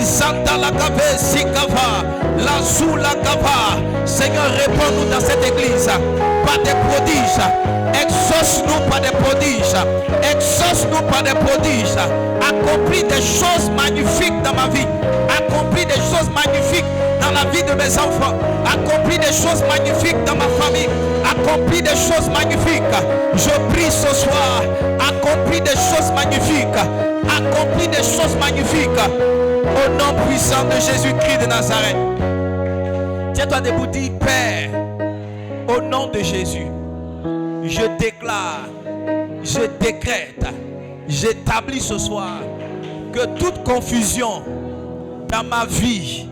Isanda la Gave, Sikava, la Zula Gava. Seigneur, réponds-nous dans cette église par des prodiges. Exauce-nous par des prodiges. Exauce-nous par des prodiges. Accomplis des choses magnifiques dans ma vie. Accomplis des choses magnifiques dans la vie de mes enfants. Accomplis des choses magnifiques dans ma famille. Accomplis des choses magnifiques. Je prie ce soir. Accomplis des choses magnifiques. Accomplis des choses magnifiques. Au nom puissant de Jésus-Christ de Nazareth. Tiens-toi debout, dis Père, au nom de Jésus, je déclare, je décrète, j'établis ce soir que toute confusion dans ma vie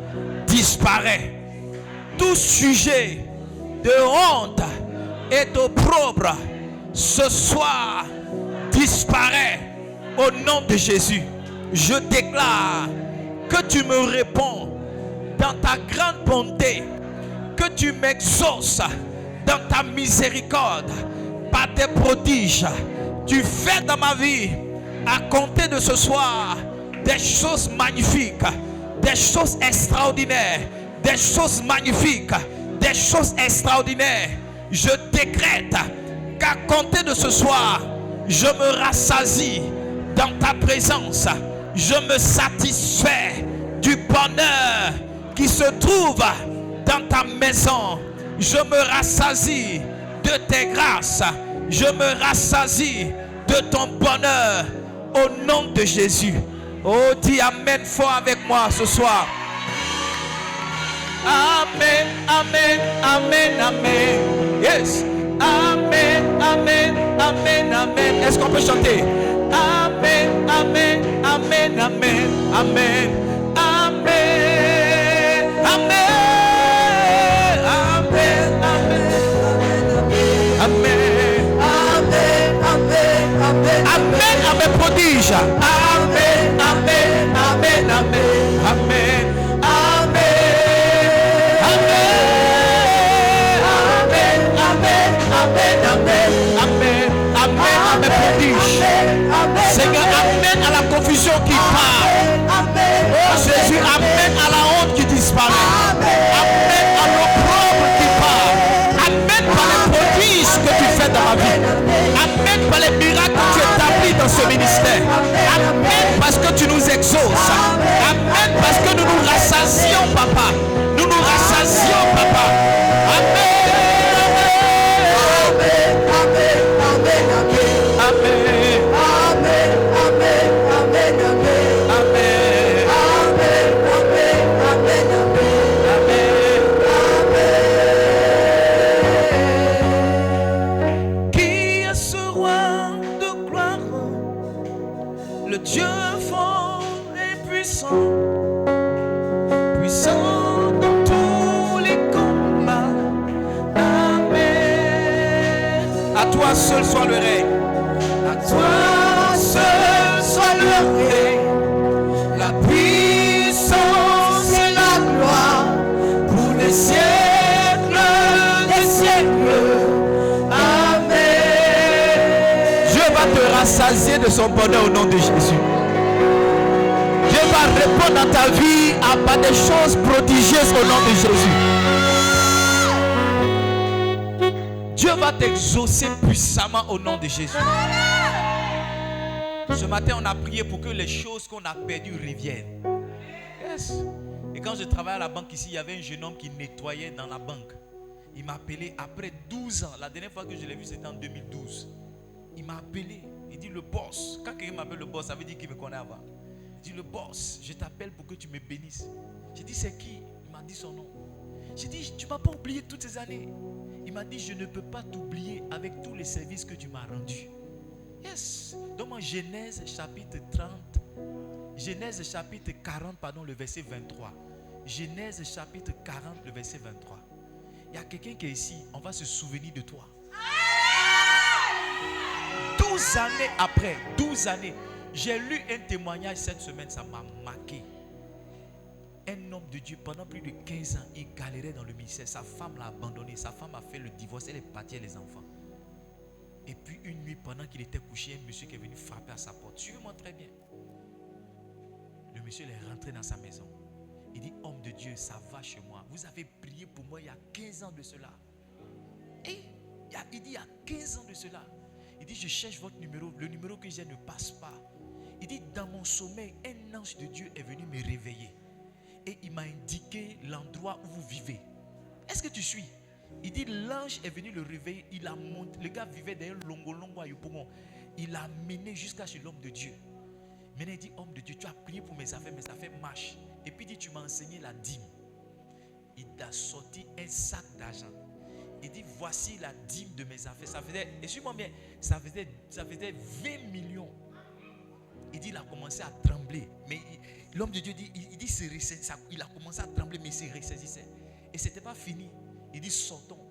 disparaît. Tout sujet de honte et d'opprobre ce soir disparaît au nom de Jésus. Je déclare que tu me réponds dans ta grande bonté, que tu m'exauces dans ta miséricorde par tes prodiges. Tu fais dans ma vie, à compter de ce soir, des choses magnifiques, des choses extraordinaires, des choses magnifiques, des choses extraordinaires. Je décrète qu'à compter de ce soir, je me rassasie dans ta présence. Je me satisfais du bonheur qui se trouve dans ta maison. Je me rassasie de tes grâces. Je me rassasie de ton bonheur au nom de Jésus. Oh, dis Amen fort avec moi ce soir. Amen, Amen, Amen, Amen. Yes. Amen, Amen, Amen, Amen. Est-ce qu'on peut chanter? Amen, Amen, Amen, Amen, Amen, Amen, Amen, Amen, Amen, Amen, Amen, Amen, Amen, prodige. Amen, Amen, Amen, Amen, Amen. Seigneur, amène à la confusion qui part. Oh Jésus, amène à la honte qui disparaît. Amène à l'opprobre qui part. Amène par les prodiges que tu fais dans ma vie. Amène par les miracles que tu établis dans ce ministère. Amène parce que tu nous exauces. Amène parce que nous nous rassasions, papa. Nous nous rassasions, papa. Amen. Seul soit le règne. À toi seul soit le règne, la puissance et la gloire pour les siècles des siècles. Amen. Dieu va te rassasier de son bonheur au nom de Jésus. Dieu va répondre dans ta vie à des choses prodigieuses au nom de Jésus. Dieu va t'exaucer puissamment au nom de Jésus. Ce matin, on a prié pour que les choses qu'on a perdues reviennent. Yes. Et quand je travaillais à la banque ici, il y avait un jeune homme qui nettoyait dans la banque. Il m'a appelé après 12 ans. La dernière fois que je l'ai vu, c'était en 2012. Il m'a appelé. Il dit le boss. Quand quelqu'un m'appelle le boss, ça veut dire qu'il me connaît avant. Il dit le boss, je t'appelle pour que tu me bénisses. J'ai dit c'est qui? Il m'a dit son nom. J'ai dit tu ne m'as pas oublié toutes ces années. Il m'a dit, je ne peux pas t'oublier avec tous les services que tu m'as rendus. Yes. Donc, en Genèse chapitre 30, Genèse chapitre 40, pardon, le verset 23. Genèse chapitre 40, le verset 23. Il y a quelqu'un qui est ici, on va se souvenir de toi. 12 années après, 12 années, j'ai lu un témoignage cette semaine, ça m'a marqué. Un homme de Dieu, pendant plus de 15 ans, il galérait dans le ministère. Sa femme l'a abandonné. Sa femme a fait le divorce. Elle est partie avec les enfants. Et puis une nuit, pendant qu'il était couché, un monsieur qui est venu frapper à sa porte. Suivez-moi très bien. Le monsieur est rentré dans sa maison. Il dit, homme de Dieu, ça va chez moi. Vous avez prié pour moi il y a 15 ans de cela. Et il dit, il y a 15 ans de cela. Il dit, je cherche votre numéro. Le numéro que j'ai ne passe pas. Il dit, dans mon sommeil, un ange de Dieu est venu me réveiller. Et il m'a indiqué l'endroit où vous vivez. Est-ce que tu suis? Il dit, l'ange est venu le réveiller. Il a monté. Le gars vivait dans un longo à Yopougon. Il l'a mené jusqu'à chez l'homme de Dieu. Maintenant, il dit, homme de Dieu, tu as prié pour mes affaires marchent. Et puis il dit, tu m'as enseigné la dîme. Il a sorti un sac d'argent. Il dit, voici la dîme de mes affaires. Ça faisait, et suis-moi bien, ça faisait 20 millions. Il dit, il a commencé à trembler. Mais l'homme de Dieu dit, il a commencé à trembler, mais il se ressaisissait. Et ce n'était pas fini. Il dit, sortons.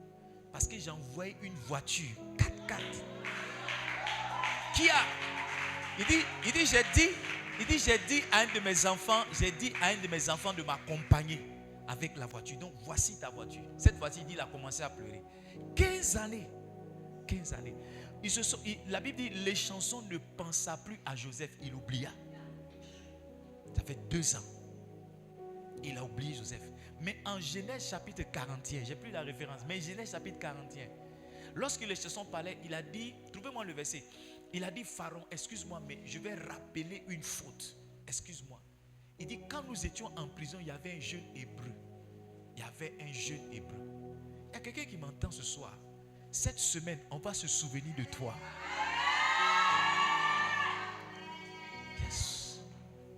Parce que j'ai envoyé une voiture 4x4. Qui a? Il dit, j'ai dit à un de mes enfants de m'accompagner avec la voiture. Donc voici ta voiture. Cette voiture, il dit, il a commencé à pleurer. 15 années. La Bible dit, les chansons ne pensa plus à Joseph, il oublia. Ça fait 2 ans. Il a oublié Joseph. Mais en Genèse chapitre 41, j'ai plus la référence, mais Genèse chapitre 41, lorsque les chansons parlaient, il a dit, trouvez-moi le verset, il a dit, Pharaon, excuse-moi, mais je vais rappeler une faute. Excuse-moi. Il dit, quand nous étions en prison, il y avait un jeune hébreu. Il y a quelqu'un qui m'entend ce soir. Cette semaine, on va se souvenir de toi. Yes.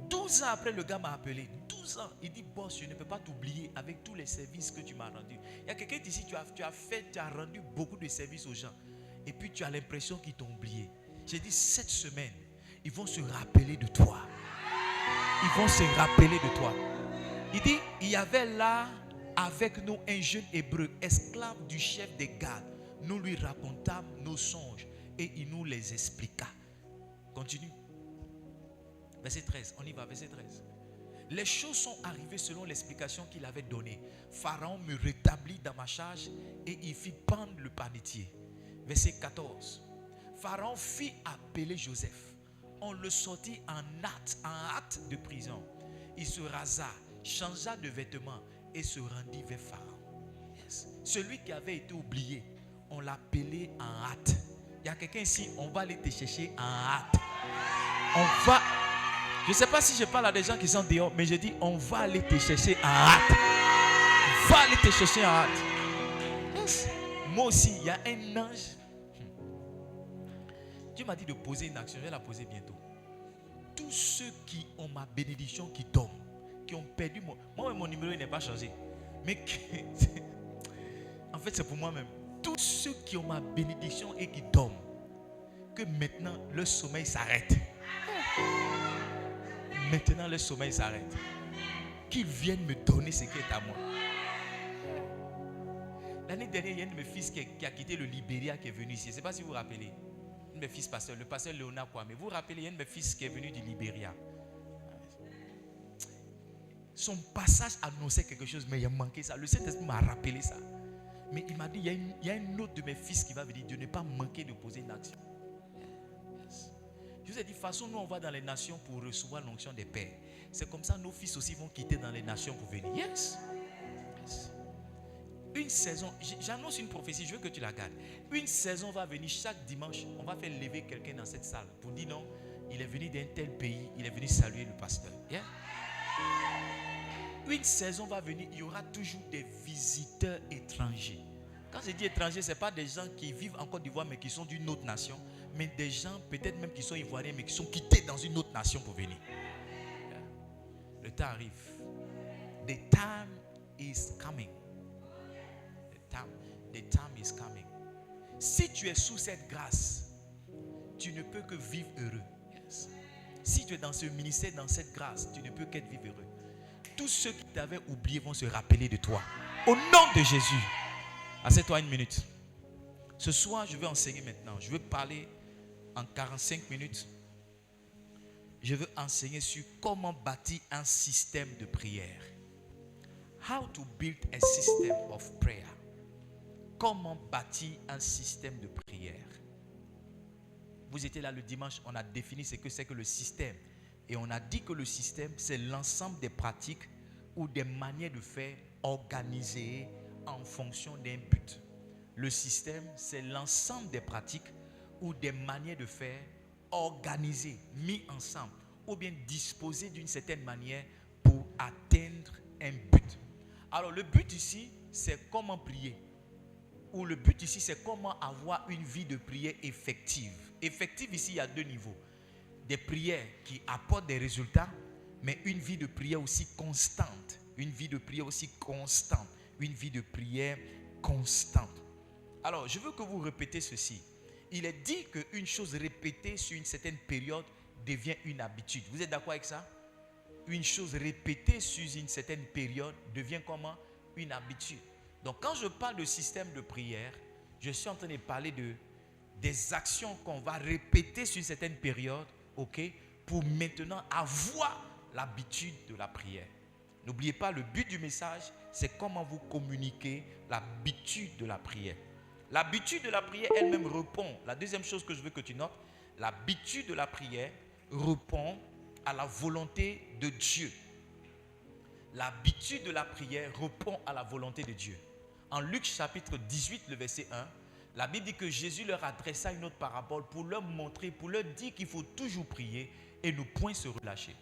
12 ans après, le gars m'a appelé. 12 ans. Il dit, boss, je ne peux pas t'oublier avec tous les services que tu m'as rendus. Il y a quelqu'un d'ici, tu as rendu beaucoup de services aux gens. Et puis tu as l'impression qu'ils t'ont oublié. J'ai dit, cette semaine, ils vont se rappeler de toi. Il dit, il y avait là avec nous un jeune hébreu, esclave du chef des gardes. Nous lui racontâmes nos songes et il nous les expliqua. Continue. Verset 13, on y va, verset 13. Les choses sont arrivées selon l'explication qu'il avait donnée. Pharaon me rétablit dans ma charge et il fit pendre le panetier. Verset 14. Pharaon fit appeler Joseph. On le sortit en hâte de prison. Il se rasa, changea de vêtements et se rendit vers Pharaon. Yes. Celui qui avait été oublié, on l'appelait en hâte. Il y a quelqu'un ici, on va aller te chercher en hâte. Je ne sais pas si je parle à des gens qui sont dehors, mais je dis, on va aller te chercher en hâte. Va aller te chercher en hâte. Yes. Moi aussi, il y a un ange. Dieu m'a dit de poser une action, je vais la poser bientôt. Tous ceux qui ont ma bénédiction qui dorment, qui ont perdu mon numéro n'est pas changé. Mais en fait c'est pour moi-même. Tous ceux qui ont ma bénédiction et qui dorment, que maintenant le sommeil s'arrête. Maintenant le sommeil s'arrête. Qu'ils viennent me donner ce qui est à moi. L'année dernière, il y a un de mes fils qui a quitté le Libéria qui est venu ici. Je ne sais pas si vous vous rappelez. Un de mes fils pasteurs, le pasteur Léonard Kwame. Vous vous rappelez, il y a un de mes fils qui est venu du Libéria. Son passage annonçait quelque chose, mais il a manqué ça. Le Saint-Esprit m'a rappelé ça. Mais il m'a dit, il y a un autre de mes fils qui va venir. Dieu ne pas manquer de poser une action. Yes. Je vous ai dit, de toute façon, nous on va dans les nations pour recevoir l'onction des pères. C'est comme ça, nos fils aussi vont quitter dans les nations pour venir. Yes. Yes. Une saison, j'annonce une prophétie, je veux que tu la gardes. Une saison va venir chaque dimanche, on va faire lever quelqu'un dans cette salle pour dire non, il est venu d'un tel pays, il est venu saluer le pasteur. Yeah? Une saison va venir, il y aura toujours des visiteurs étrangers. Quand je dis étrangers, ce n'est pas des gens qui vivent en Côte d'Ivoire mais qui sont d'une autre nation, mais des gens peut-être même qui sont ivoiriens mais qui sont quittés dans une autre nation pour venir. Yeah? Le temps arrive. The time is coming. The time is coming. Si tu es sous cette grâce, tu ne peux que vivre heureux. Yes. Si tu es dans ce ministère, dans cette grâce, tu ne peux qu'être vivre heureux. Tous ceux qui t'avaient oublié vont se rappeler de toi. Au nom de Jésus. Assieds-toi une minute. Ce soir, je vais enseigner maintenant. Je veux parler en 45 minutes. Je veux enseigner sur comment bâtir un système de prière. How to build a system of prayer. Comment bâtir un système de prière. Vous étiez là le dimanche, on a défini ce que c'est que le système. Et on a dit que le système, c'est l'ensemble des pratiques ou des manières de faire organisées en fonction d'un but. Le système, c'est l'ensemble des pratiques ou des manières de faire organisées, mis ensemble, ou bien disposées d'une certaine manière pour atteindre un but. Alors le but ici, c'est comment prier. Ou le but ici, c'est comment avoir une vie de prière effective. Effective ici, il y a deux niveaux. Des prières qui apportent des résultats, mais une vie de prière aussi constante. Une vie de prière aussi constante. Une vie de prière constante. Alors, je veux que vous répétez ceci. Il est dit qu'une chose répétée sur une certaine période devient une habitude. Vous êtes d'accord avec ça? Une chose répétée sur une certaine période devient comment? Une habitude. Donc, quand je parle de système de prière, je suis en train de parler des actions qu'on va répéter sur une certaine période, ok, pour maintenant avoir l'habitude de la prière. N'oubliez pas, le but du message, c'est comment vous communiquez l'habitude de la prière. L'habitude de la prière elle-même répond. La deuxième chose que je veux que tu notes, l'habitude de la prière répond à la volonté de Dieu. L'habitude de la prière répond à la volonté de Dieu. En Luc chapitre 18, le verset 1, la Bible dit que Jésus leur adressa une autre parabole pour leur montrer, pour leur dire qu'il faut toujours prier et ne point se relâcher.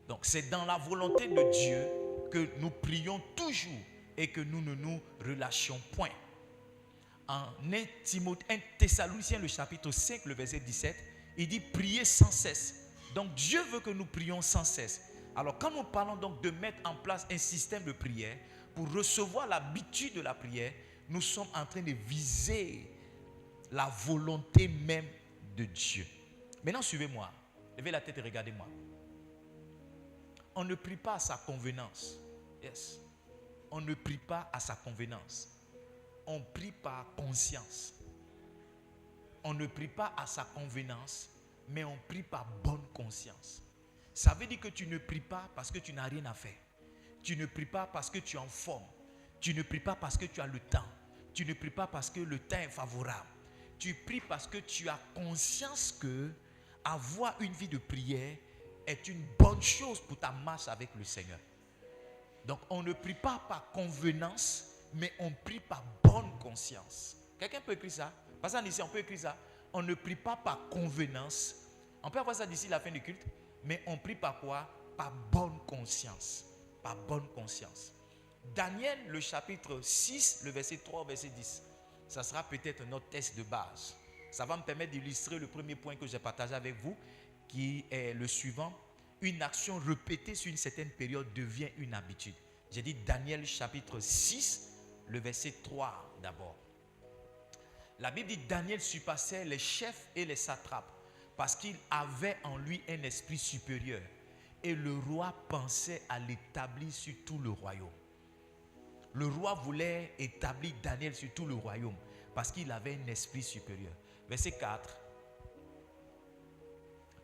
Donc c'est dans la volonté de Dieu que nous prions toujours et que nous ne nous relâchions point. En 1 Thessaloniciens, le chapitre 5, le verset 17, il dit priez sans cesse. Donc Dieu veut que nous prions sans cesse. Alors quand nous parlons donc de mettre en place un système de prière pour recevoir l'habitude de la prière, nous sommes en train de viser la volonté même de Dieu. Maintenant suivez-moi, levez la tête et regardez-moi. On ne prie pas à sa convenance. Yes. On ne prie pas à sa convenance. On prie par conscience. On ne prie pas à sa convenance, mais on prie par bonne conscience. Ça veut dire que tu ne pries pas parce que tu n'as rien à faire. Tu ne pries pas parce que tu es en forme. Tu ne pries pas parce que tu as le temps. Tu ne pries pas parce que le temps est favorable. Tu pries parce que tu as conscience que avoir une vie de prière est une bonne chose pour ta marche avec le Seigneur. Donc on ne prie pas par convenance, mais on prie par bonne conscience. Quelqu'un peut écrire ça? Pas ça ici, on peut écrire ça. On ne prie pas par convenance. On peut avoir ça d'ici la fin du culte, mais on prie par quoi? Par bonne conscience. Par bonne conscience. Daniel, le chapitre 6, le verset 3 au verset 10. Ça sera peut-être notre test de base. Ça va me permettre d'illustrer le premier point que j'ai partagé avec vous, qui est le suivant. Une action répétée sur une certaine période devient une habitude. J'ai dit Daniel chapitre 6, le verset 3 d'abord. La Bible dit Daniel surpassait les chefs et les satrapes parce qu'il avait en lui un esprit supérieur. Et le roi pensait à l'établir sur tout le royaume. Le roi voulait établir Daniel sur tout le royaume parce qu'il avait un esprit supérieur. Verset 4.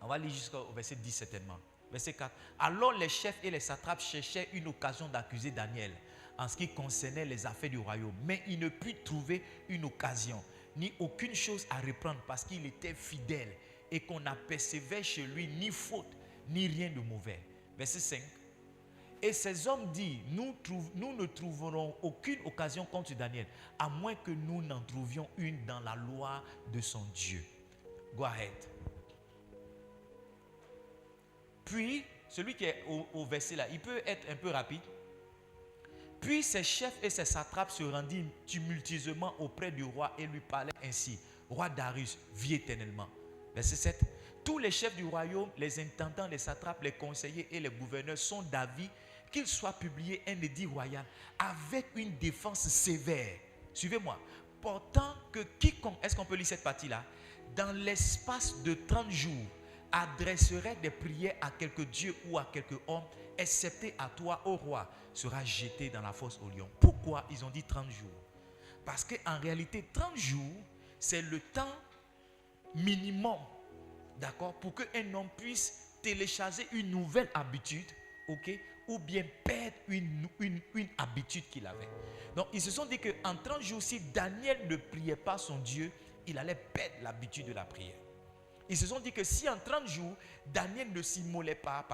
On va lire jusqu'au verset 10 certainement. Verset 4. Alors les chefs et les satrapes cherchaient une occasion d'accuser Daniel en ce qui concernait les affaires du royaume. Mais ils ne purent trouver une occasion, ni aucune chose à reprendre parce qu'il était fidèle et qu'on n'apercevait chez lui ni faute, ni rien de mauvais. Verset 5. Et ces hommes disent, nous ne trouverons aucune occasion contre Daniel, à moins que nous n'en trouvions une dans la loi de son Dieu. Go ahead. Puis, celui qui est au verset là, il peut être un peu rapide. Puis ses chefs et ses satrapes se rendirent tumultueusement auprès du roi et lui parlaient ainsi. Roi Darius, vis éternellement. Verset 7. Tous les chefs du royaume, les intendants, les satrapes, les conseillers et les gouverneurs sont d'avis qu'il soit publié un édit royal avec une défense sévère. Suivez-moi. Portant que quiconque, est-ce qu'on peut lire cette partie-là? Dans l'espace de 30 jours, adresserait des prières à quelque Dieu ou à quelque homme, excepté à toi, ô roi, sera jeté dans la fosse au lion. Pourquoi ils ont dit 30 jours? Parce qu'en réalité, 30 jours, c'est le temps minimum, d'accord, pour qu'un homme puisse télécharger une nouvelle habitude, ok, ou bien perdre une habitude qu'il avait. Donc, ils se sont dit qu'en 30 jours, si Daniel ne priait pas son Dieu, il allait perdre l'habitude de la prière. Ils se sont dit que si en 30 jours, Daniel ne s'immolait pas,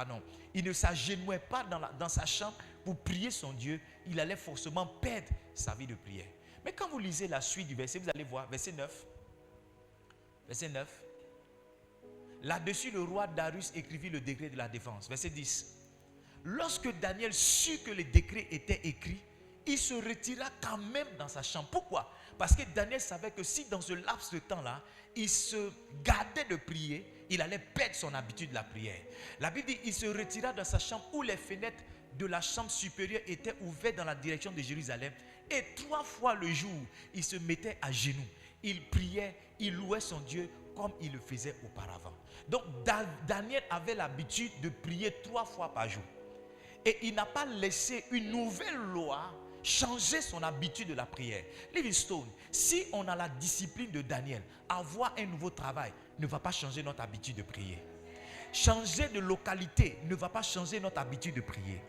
il ne s'agenouillait pas dans sa chambre pour prier son Dieu, il allait forcément perdre sa vie de prière. Mais quand vous lisez la suite du verset, vous allez voir, verset 9. Verset 9. Là-dessus, le roi Darius écrivit le décret de la défense. Verset 10. Lorsque Daniel sut que le décret était écrit, il se retira quand même dans sa chambre. Pourquoi? Parce que Daniel savait que si dans ce laps de temps-là, il se gardait de prier, il allait perdre son habitude de la prière. La Bible dit qu'il se retira dans sa chambre où les fenêtres de la chambre supérieure étaient ouvertes dans la direction de Jérusalem. Et 3 fois le jour, il se mettait à genoux. Il priait, il louait son Dieu comme il le faisait auparavant. Donc Daniel avait l'habitude de prier 3 fois par jour. Et il n'a pas laissé une nouvelle loi changer son habitude de la prière. Livingstone, si on a la discipline de Daniel, avoir un nouveau travail ne va pas changer notre habitude de prier. Changer de localité ne va pas changer notre habitude de prier.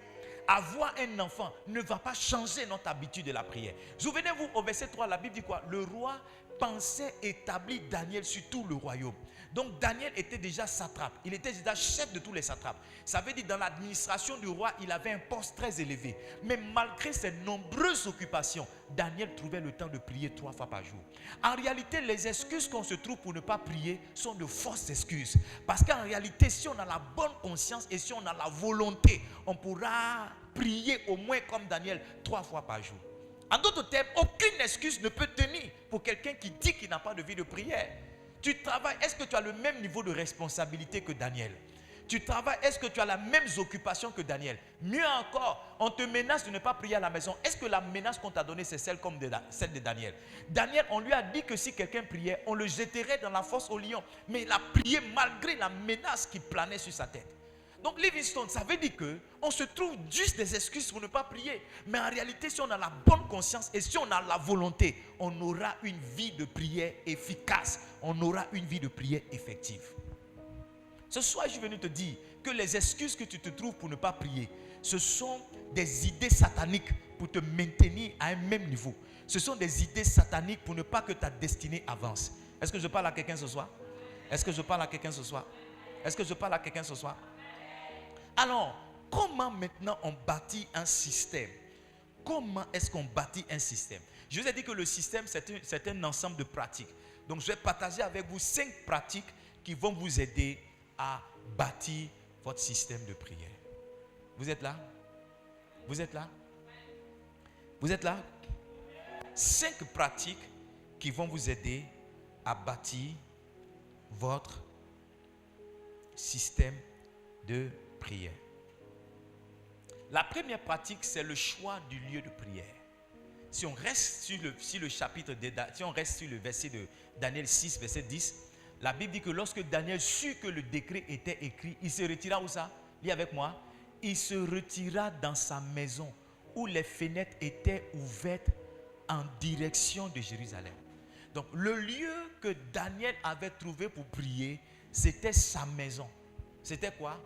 Avoir un enfant ne va pas changer notre habitude de la prière. Souvenez-vous, au verset 3, la Bible dit quoi? Le roi pensait établir Daniel sur tout le royaume. Donc Daniel était déjà satrape. Il était déjà chef de tous les satrapes. Ça veut dire dans l'administration du roi, il avait un poste très élevé. Mais malgré ses nombreuses occupations, Daniel trouvait le temps de prier 3 fois par jour. En réalité, les excuses qu'on se trouve pour ne pas prier sont de fausses excuses. Parce qu'en réalité, si on a la bonne conscience et si on a la volonté, on pourra prier au moins comme Daniel 3 fois par jour. En d'autres termes, aucune excuse ne peut tenir pour quelqu'un qui dit qu'il n'a pas de vie de prière. Tu travailles, est-ce que tu as le même niveau de responsabilité que Daniel? Tu travailles, est-ce que tu as la même occupation que Daniel? Mieux encore, on te menace de ne pas prier à la maison. Est-ce que la menace qu'on t'a donnée, c'est celle de Daniel? Daniel, on lui a dit que si quelqu'un priait, on le jetterait dans la fosse au lion. Mais il a prié malgré la menace qui planait sur sa tête. Donc Livingstone, ça veut dire qu'on se trouve juste des excuses pour ne pas prier. Mais en réalité, si on a la bonne conscience et si on a la volonté, on aura une vie de prière efficace. On aura une vie de prière effective. Ce soir, je suis venu te dire que les excuses que tu te trouves pour ne pas prier, ce sont des idées sataniques pour te maintenir à un même niveau. Ce sont des idées sataniques pour ne pas que ta destinée avance. Est-ce que je parle à quelqu'un ce soir? Est-ce que je parle à quelqu'un ce soir? Est-ce que je parle à quelqu'un ce soir? Alors, comment maintenant on bâtit un système? Comment est-ce qu'on bâtit un système? Je vous ai dit que le système, c'est un ensemble de pratiques. Donc, je vais partager avec vous 5 pratiques qui vont vous aider à bâtir votre système de prière. Vous êtes là? Vous êtes là? Vous êtes là? 5 pratiques qui vont vous aider à bâtir votre système de prière. La première pratique, c'est le choix du lieu de prière. Si on reste sur le chapitre, si on reste sur le verset de Daniel 6, verset 10, la Bible dit que lorsque Daniel sut que le décret était écrit, il se retira où ça? Lis avec moi. Il se retira dans sa maison où les fenêtres étaient ouvertes en direction de Jérusalem. Donc le lieu que Daniel avait trouvé pour prier, c'était sa maison. C'était quoi?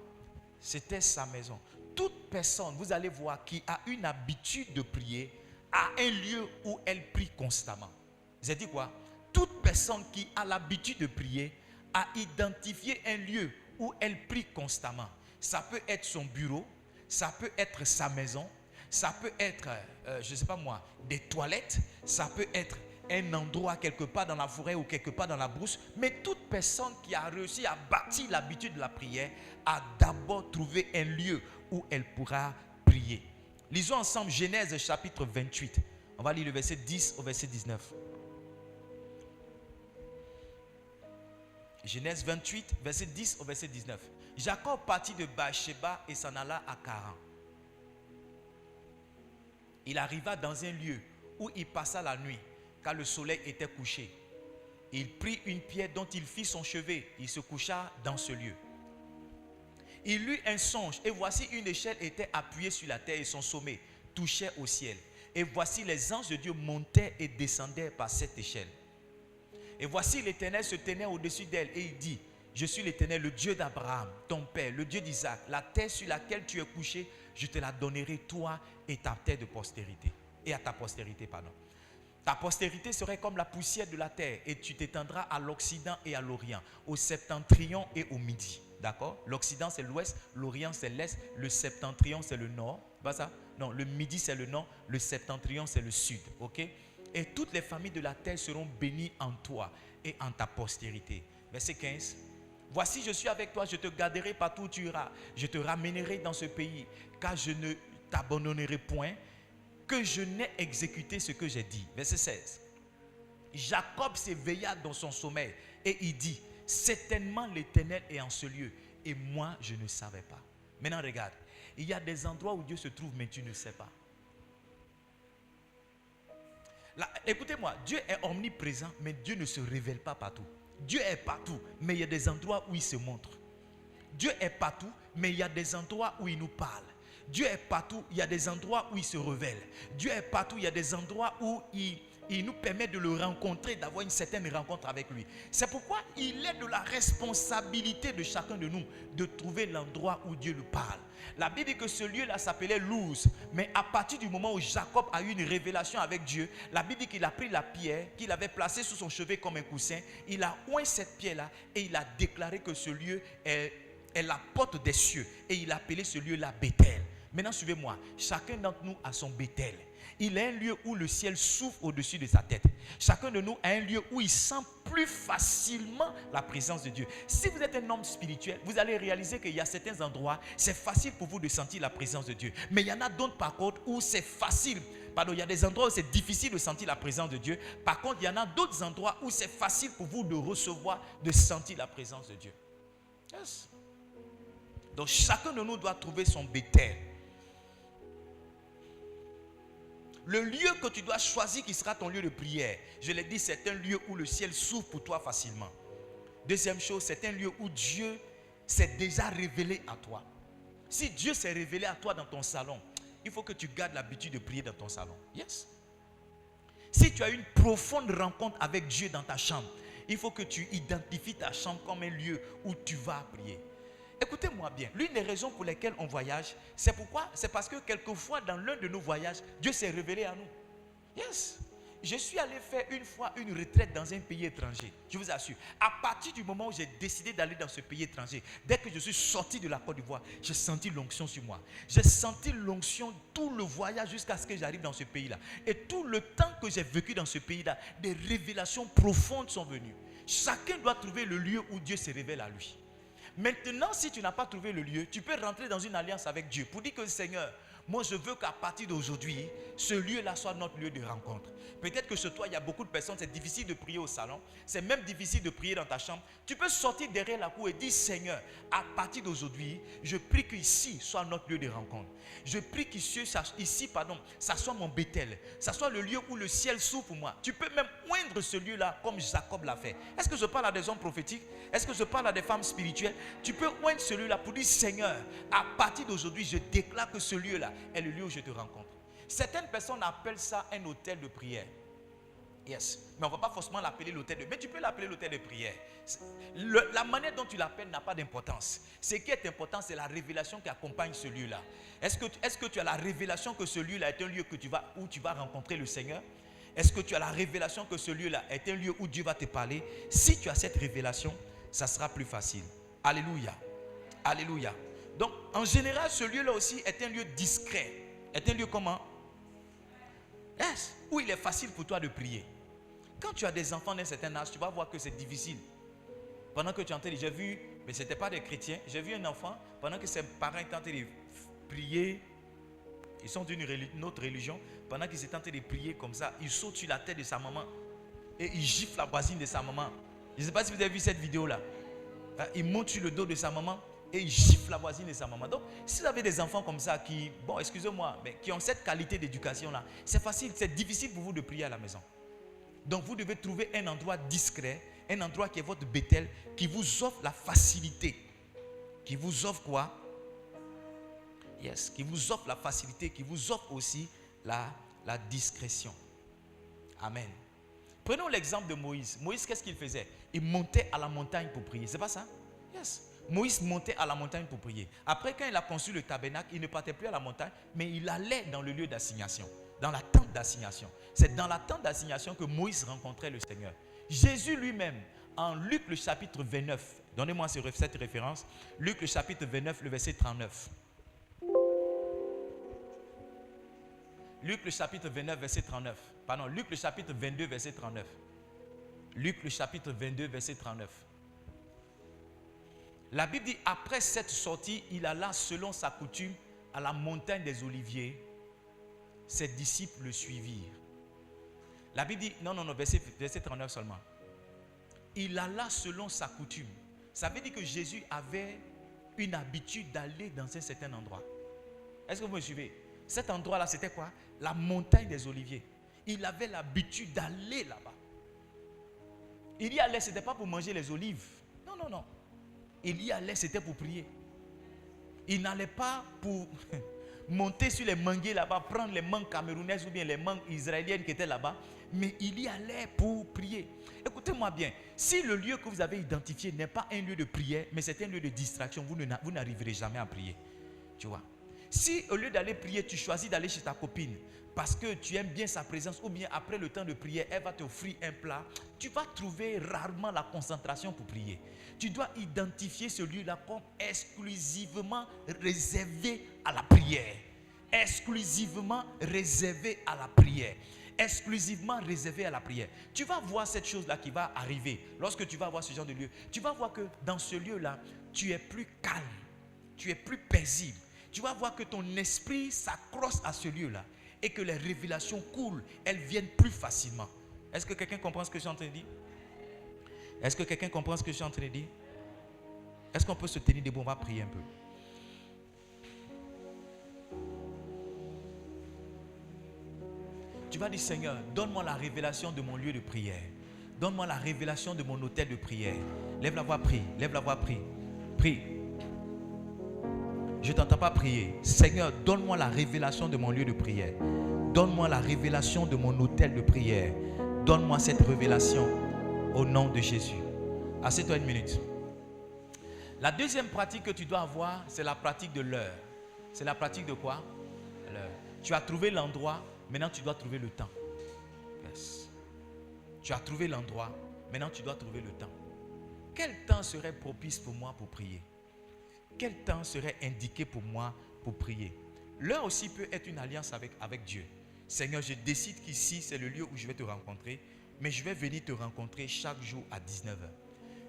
C'était sa maison. Toute personne, vous allez voir, qui a une habitude de prier, a un lieu où elle prie constamment. J'ai dit quoi? Toute personne qui a l'habitude de prier a identifié un lieu où elle prie constamment. Ça peut être son bureau, ça peut être sa maison, ça peut être, je ne sais pas moi, des toilettes, ça peut être un endroit quelque part dans la forêt ou quelque part dans la brousse. Mais toute personne qui a réussi à bâtir l'habitude de la prière a d'abord trouvé un lieu où elle pourra prier. Lisons ensemble Genèse chapitre 28. On va lire le verset 10 au verset 19. Genèse 28, verset 10 au verset 19. Jacob partit de Bathsheba et s'en alla à Charan. Il arriva dans un lieu où il passa la nuit, car le soleil était couché. Il prit une pierre dont il fit son chevet. Il se coucha dans ce lieu. Il eut un songe, et voici une échelle était appuyée sur la terre et son sommet touchait au ciel. Et voici les anges de Dieu montaient et descendaient par cette échelle. Et voici l'Éternel se tenait au-dessus d'elle et il dit: je suis l'Éternel, le Dieu d'Abraham, ton père, le Dieu d'Isaac. La terre sur laquelle tu es couché, je te la donnerai, toi et ta terre de postérité. Et à ta postérité, pardon. Ta postérité serait comme la poussière de la terre et tu t'étendras à l'Occident et à l'Orient, au septentrion et au midi. D'accord? L'Occident c'est l'Ouest, l'Orient c'est l'Est, le septentrion c'est le Nord. Pas ça? Non, le midi c'est le Nord, le septentrion c'est le Sud. Ok? Et toutes les familles de la terre seront bénies en toi et en ta postérité. Verset 15. Voici, je suis avec toi, je te garderai partout où tu iras. Je te ramènerai dans ce pays, car je ne t'abandonnerai point, que je n'ai exécuté ce que j'ai dit. Verset 16. Jacob s'éveilla dans son sommeil et il dit, certainement l'Éternel est en ce lieu et moi je ne savais pas. Maintenant regarde, il y a des endroits où Dieu se trouve mais tu ne sais pas. Là, écoutez-moi, Dieu est omniprésent mais Dieu ne se révèle pas partout. Dieu est partout mais il y a des endroits où il se montre. Dieu est partout mais il y a des endroits où il nous parle. Dieu est partout, il y a des endroits où il se révèle. Dieu est partout, il y a des endroits où il nous permet de le rencontrer, d'avoir une certaine rencontre avec lui. C'est pourquoi il est de la responsabilité de chacun de nous de trouver l'endroit où Dieu nous parle. La Bible dit que ce lieu-là s'appelait Luz. Mais à partir du moment où Jacob a eu une révélation avec Dieu, la Bible dit qu'il a pris la pierre qu'il avait placée sous son chevet comme un coussin. Il a oint cette pierre-là et il a déclaré que ce lieu est la porte des cieux. Et il a appelé ce lieu-là Bethel. Maintenant, suivez-moi. Chacun d'entre nous a son Bethel. Il est un lieu où le ciel souffle au-dessus de sa tête. Chacun de nous a un lieu où il sent plus facilement la présence de Dieu. Si vous êtes un homme spirituel, vous allez réaliser qu'il y a certains endroits, c'est facile pour vous de sentir la présence de Dieu. Mais il y en a d'autres par contre où c'est facile. Pardon, il y a des endroits où c'est difficile de sentir la présence de Dieu. Par contre, il y en a d'autres endroits où c'est facile pour vous de recevoir, de sentir la présence de Dieu. Yes. Donc chacun de nous doit trouver son Bethel. Le lieu que tu dois choisir qui sera ton lieu de prière, je l'ai dit, c'est un lieu où le ciel s'ouvre pour toi facilement. Deuxième chose, c'est un lieu où Dieu s'est déjà révélé à toi. Si Dieu s'est révélé à toi dans ton salon, il faut que tu gardes l'habitude de prier dans ton salon. Yes. Si tu as une profonde rencontre avec Dieu dans ta chambre, il faut que tu identifies ta chambre comme un lieu où tu vas prier. Écoutez-moi bien, l'une des raisons pour lesquelles on voyage, c'est pourquoi? C'est parce que quelquefois dans l'un de nos voyages, Dieu s'est révélé à nous. Yes. Je suis allé faire une fois une retraite dans un pays étranger. Je vous assure. À partir du moment où j'ai décidé d'aller dans ce pays étranger, dès que je suis sorti de la Côte d'Ivoire, j'ai senti l'onction sur moi. J'ai senti l'onction tout le voyage jusqu'à ce que j'arrive dans ce pays-là. Et tout le temps que j'ai vécu dans ce pays-là, des révélations profondes sont venues. Chacun doit trouver le lieu où Dieu se révèle à lui. Maintenant, si tu n'as pas trouvé le lieu, tu peux rentrer dans une alliance avec Dieu pour dire que Seigneur, moi je veux qu'à partir d'aujourd'hui, ce lieu-là soit notre lieu de rencontre. Peut-être que chez toi, il y a beaucoup de personnes, c'est difficile de prier au salon, c'est même difficile de prier dans ta chambre. Tu peux sortir derrière la cour et dire Seigneur, à partir d'aujourd'hui, je prie qu'ici soit notre lieu de rencontre. Je prie qu'ici, ça soit mon Bethel, ça soit le lieu où le ciel s'ouvre pour moi. Tu peux même oindre ce lieu-là comme Jacob l'a fait. Est-ce que je parle à des hommes prophétiques? Est-ce que je parle à des femmes spirituelles? Tu peux oindre ce lieu-là pour dire Seigneur, à partir d'aujourd'hui, je déclare que ce lieu-là est le lieu où je te rencontre. Certaines personnes appellent ça un hôtel de prière. Yes. Mais on ne va pas forcément l'appeler l'hôtel de prière. Mais tu peux l'appeler l'hôtel de prière. La manière dont tu l'appelles n'a pas d'importance. Ce qui est important, c'est la révélation qui accompagne ce lieu-là. Est-ce que tu as la révélation que ce lieu-là est un lieu où tu vas rencontrer le Seigneur? Est-ce que tu as la révélation que ce lieu-là est un lieu où Dieu va te parler? Si tu as cette révélation, ça sera plus facile. Alléluia. Alléluia. Donc, en général, ce lieu-là aussi est un lieu discret. Est un lieu comment? Yes. Où il est facile pour toi de prier. Quand tu as des enfants d'un certain âge, tu vas voir que c'est difficile. Pendant que tu es en train de... J'ai vu, mais ce n'était pas des chrétiens, j'ai vu un enfant, pendant que ses parents étaient en train de prier, ils sont d'une autre religion, pendant qu'ils étaient en train de prier comme ça, il saute sur la tête de sa maman et il gifle la voisine de sa maman. Je ne sais pas si vous avez vu cette vidéo-là. Il monte sur le dos de sa maman et il gifle la voisine de sa maman. Donc, si vous avez des enfants comme ça qui, bon, excusez-moi, mais qui ont cette qualité d'éducation-là, c'est facile, c'est difficile pour vous de prier à la maison. Donc, vous devez trouver un endroit discret, un endroit qui est votre Bethel, qui vous offre la facilité. Qui vous offre quoi? Yes, qui vous offre la facilité, qui vous offre aussi la discrétion. Amen. Prenons l'exemple de Moïse. Moïse, qu'est-ce qu'il faisait? Il montait à la montagne pour prier. C'est pas ça? Yes. Moïse montait à la montagne pour prier. Après, quand il a construit le tabernacle, il ne partait plus à la montagne, mais il allait dans le lieu d'assignation. Dans la tente d'assignation. C'est dans la tente d'assignation que Moïse rencontrait le Seigneur. Jésus lui-même, en Luc le chapitre 29, donnez-moi cette référence, Luc le chapitre 29, le verset 39. Luc le chapitre 29, verset 39. Pardon, Luc le chapitre 22, verset 39. Luc le chapitre 22, verset 39. La Bible dit, après cette sortie, il alla selon sa coutume à la montagne des Oliviers. Ses disciples le suivirent. La Bible dit, non, verset 39 seulement. Il alla selon sa coutume. Ça veut dire que Jésus avait une habitude d'aller dans un certain endroit. Est-ce que vous me suivez? Cet endroit-là, c'était quoi? La montagne des Oliviers. Il avait l'habitude d'aller là-bas. Il y allait, ce n'était pas pour manger les olives. Non. Il y allait, c'était pour prier. Il n'allait pas pour monter sur les manguiers là-bas, prendre les mangues camerounaises ou bien les mangues israéliennes qui étaient là-bas, mais il y allait pour prier. Écoutez-moi bien, si le lieu que vous avez identifié n'est pas un lieu de prière, mais c'est un lieu de distraction, vous n'arriverez jamais à prier. Tu vois? Si au lieu d'aller prier, tu choisis d'aller chez ta copine parce que tu aimes bien sa présence, ou bien après le temps de prière, elle va t'offrir un plat, tu vas trouver rarement la concentration pour prier. Tu dois identifier ce lieu-là comme exclusivement réservé à la prière. Exclusivement réservé à la prière. Exclusivement réservé à la prière. Tu vas voir cette chose-là qui va arriver. Lorsque tu vas voir ce genre de lieu, tu vas voir que dans ce lieu-là, tu es plus calme. Tu es plus paisible. Tu vas voir que ton esprit s'accroche à ce lieu-là et que les révélations coulent, elles viennent plus facilement. Est-ce que quelqu'un comprend ce que je suis en train de dire? Est-ce que quelqu'un comprend ce que je suis en train de dire? Est-ce qu'on peut se tenir debout? On va prier un peu. Tu vas dire, Seigneur, donne-moi la révélation de mon lieu de prière. Donne-moi la révélation de mon hôtel de prière. Lève la voix, prie. Lève la voix, prie. Prie. Je ne t'entends pas prier. Seigneur, donne-moi la révélation de mon lieu de prière. Donne-moi la révélation de mon hôtel de prière. Donne-moi cette révélation au nom de Jésus. Assieds-toi une minute. La deuxième pratique que tu dois avoir, c'est la pratique de l'heure. C'est la pratique de quoi? L'heure. Tu as trouvé l'endroit, maintenant tu dois trouver le temps. Yes. Tu as trouvé l'endroit, maintenant tu dois trouver le temps. Quel temps serait propice pour moi pour prier? Quel temps serait indiqué pour moi pour prier? L'heure aussi peut être une alliance avec Dieu. Seigneur, je décide qu'ici, c'est le lieu où je vais te rencontrer, mais je vais venir te rencontrer chaque jour à 19h.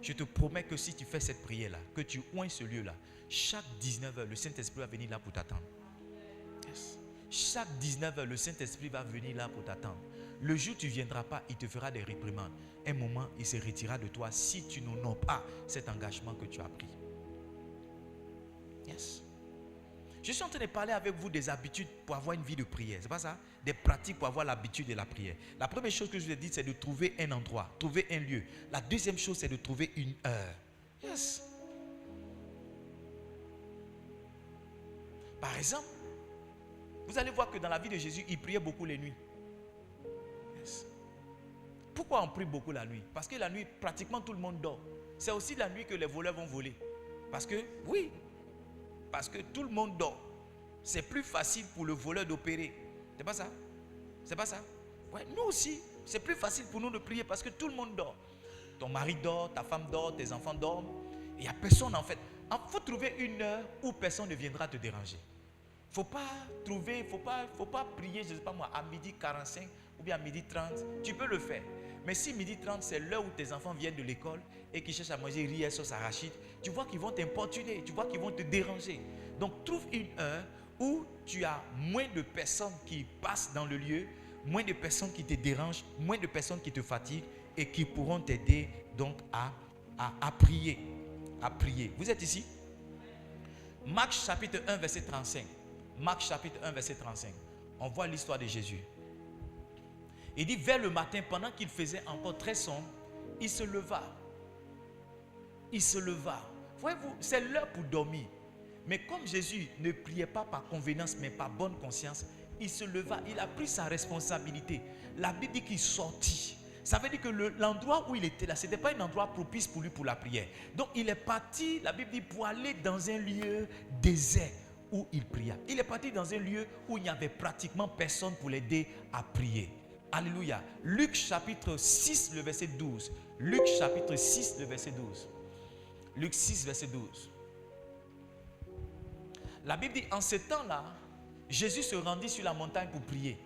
Je te promets que si tu fais cette prière-là, que tu oins ce lieu-là, chaque 19h, le Saint-Esprit va venir là pour t'attendre. Yes. Chaque 19h, le Saint-Esprit va venir là pour t'attendre. Le jour où tu ne viendras pas, il te fera des réprimandes. Un moment, il se retirera de toi si tu n'honores pas cet engagement que tu as pris. Yes. Je suis en train de parler avec vous des habitudes pour avoir une vie de prière. C'est pas ça? Des pratiques pour avoir l'habitude de la prière. La première chose que je vous ai dit, c'est de trouver un endroit, trouver un lieu. La deuxième chose, c'est de trouver une heure. Yes. Par exemple, vous allez voir que dans la vie de Jésus, il priait beaucoup les nuits. Yes. Pourquoi on prie beaucoup la nuit? Parce que la nuit, pratiquement tout le monde dort. C'est aussi la nuit que les voleurs vont voler. Parce que, oui, parce que tout le monde dort. C'est plus facile pour le voleur d'opérer. C'est pas ça? C'est pas ça? Ouais, nous aussi, c'est plus facile pour nous de prier parce que tout le monde dort. Ton mari dort, ta femme dort, tes enfants dorment. Il n'y a personne en fait. Il faut trouver une heure où personne ne viendra te déranger. Faut pas prier, je ne sais pas moi, à 12h45 ou bien à 12h30. Tu peux le faire. Mais si 12h30, c'est l'heure où tes enfants viennent de l'école et qu'ils cherchent à manger riz, sauce arachide, tu vois qu'ils vont t'importuner, tu vois qu'ils vont te déranger. Donc trouve une heure où tu as moins de personnes qui passent dans le lieu, moins de personnes qui te dérangent, moins de personnes qui te fatiguent et qui pourront t'aider donc à prier. À prier. Vous êtes ici? Marc chapitre 1 verset 35. Marc chapitre 1 verset 35. On voit l'histoire de Jésus. Il dit vers le matin, pendant qu'il faisait encore très sombre, il se leva. Il se leva. Voyez-vous, c'est l'heure pour dormir. Mais comme Jésus ne priait pas par convenance, mais par bonne conscience, il se leva. Il a pris sa responsabilité. La Bible dit qu'il sortit. Ça veut dire que l'endroit où il était là, ce n'était pas un endroit propice pour lui pour la prière. Donc il est parti, la Bible dit, pour aller dans un lieu désert où il pria. Il est parti dans un lieu où il n'y avait pratiquement personne pour l'aider à prier. Alléluia. Luc chapitre 6, le verset 12. Luc chapitre 6, le verset 12. Luc 6, verset 12. La Bible dit, en ce temps-là, Jésus se rendit sur la montagne pour prier.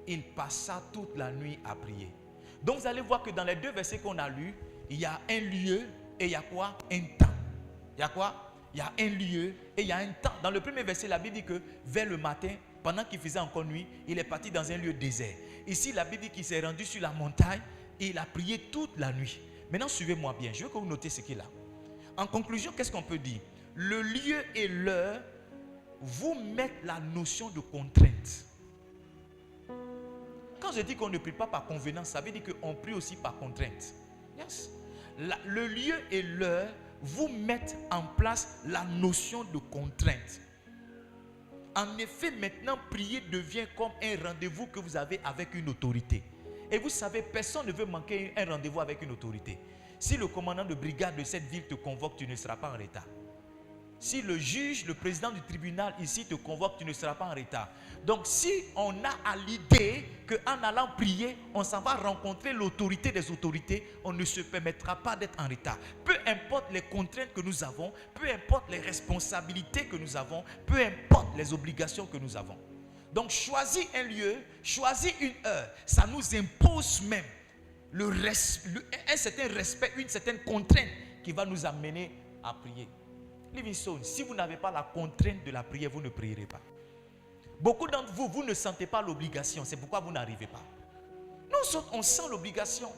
Il passa toute la nuit à prier. Donc vous allez voir que dans les deux versets qu'on a lus, il y a un lieu et il y a quoi? Un temps. Il y a quoi? Il y a un lieu et il y a un temps. Dans le premier verset, la Bible dit que vers le matin, pendant qu'il faisait encore nuit, il est parti dans un lieu désert. Ici, la Bible dit qu'il s'est rendu sur la montagne et il a prié toute la nuit. Maintenant, suivez-moi bien. Je veux que vous notez ce qu'il y a là. En conclusion, qu'est-ce qu'on peut dire? Le lieu et l'heure vous mettent la notion de contrainte. Quand je dis qu'on ne prie pas par convenance, ça veut dire qu'on prie aussi par contrainte. Yes. Le lieu et l'heure vous mettent en place la notion de contrainte. En effet, maintenant, prier devient comme un rendez-vous que vous avez avec une autorité. Et vous savez, personne ne veut manquer un rendez-vous avec une autorité. Si le commandant de brigade de cette ville te convoque, tu ne seras pas en retard. Si le juge, le président du tribunal ici te convoque, tu ne seras pas en retard. Donc si on a à l'idée qu'en allant prier, on s'en va rencontrer l'autorité des autorités, on ne se permettra pas d'être en retard. Peu importe les contraintes que nous avons, peu importe les responsabilités que nous avons, peu importe les obligations que nous avons. Donc choisis un lieu, choisis une heure, ça nous impose même un certain respect, une certaine contrainte qui va nous amener à prier. Livingstone, si vous n'avez pas la contrainte de la prière, vous ne prierez pas. Beaucoup d'entre vous, vous ne sentez pas l'obligation. C'est pourquoi vous n'arrivez pas. Nous, on sent l'obligation.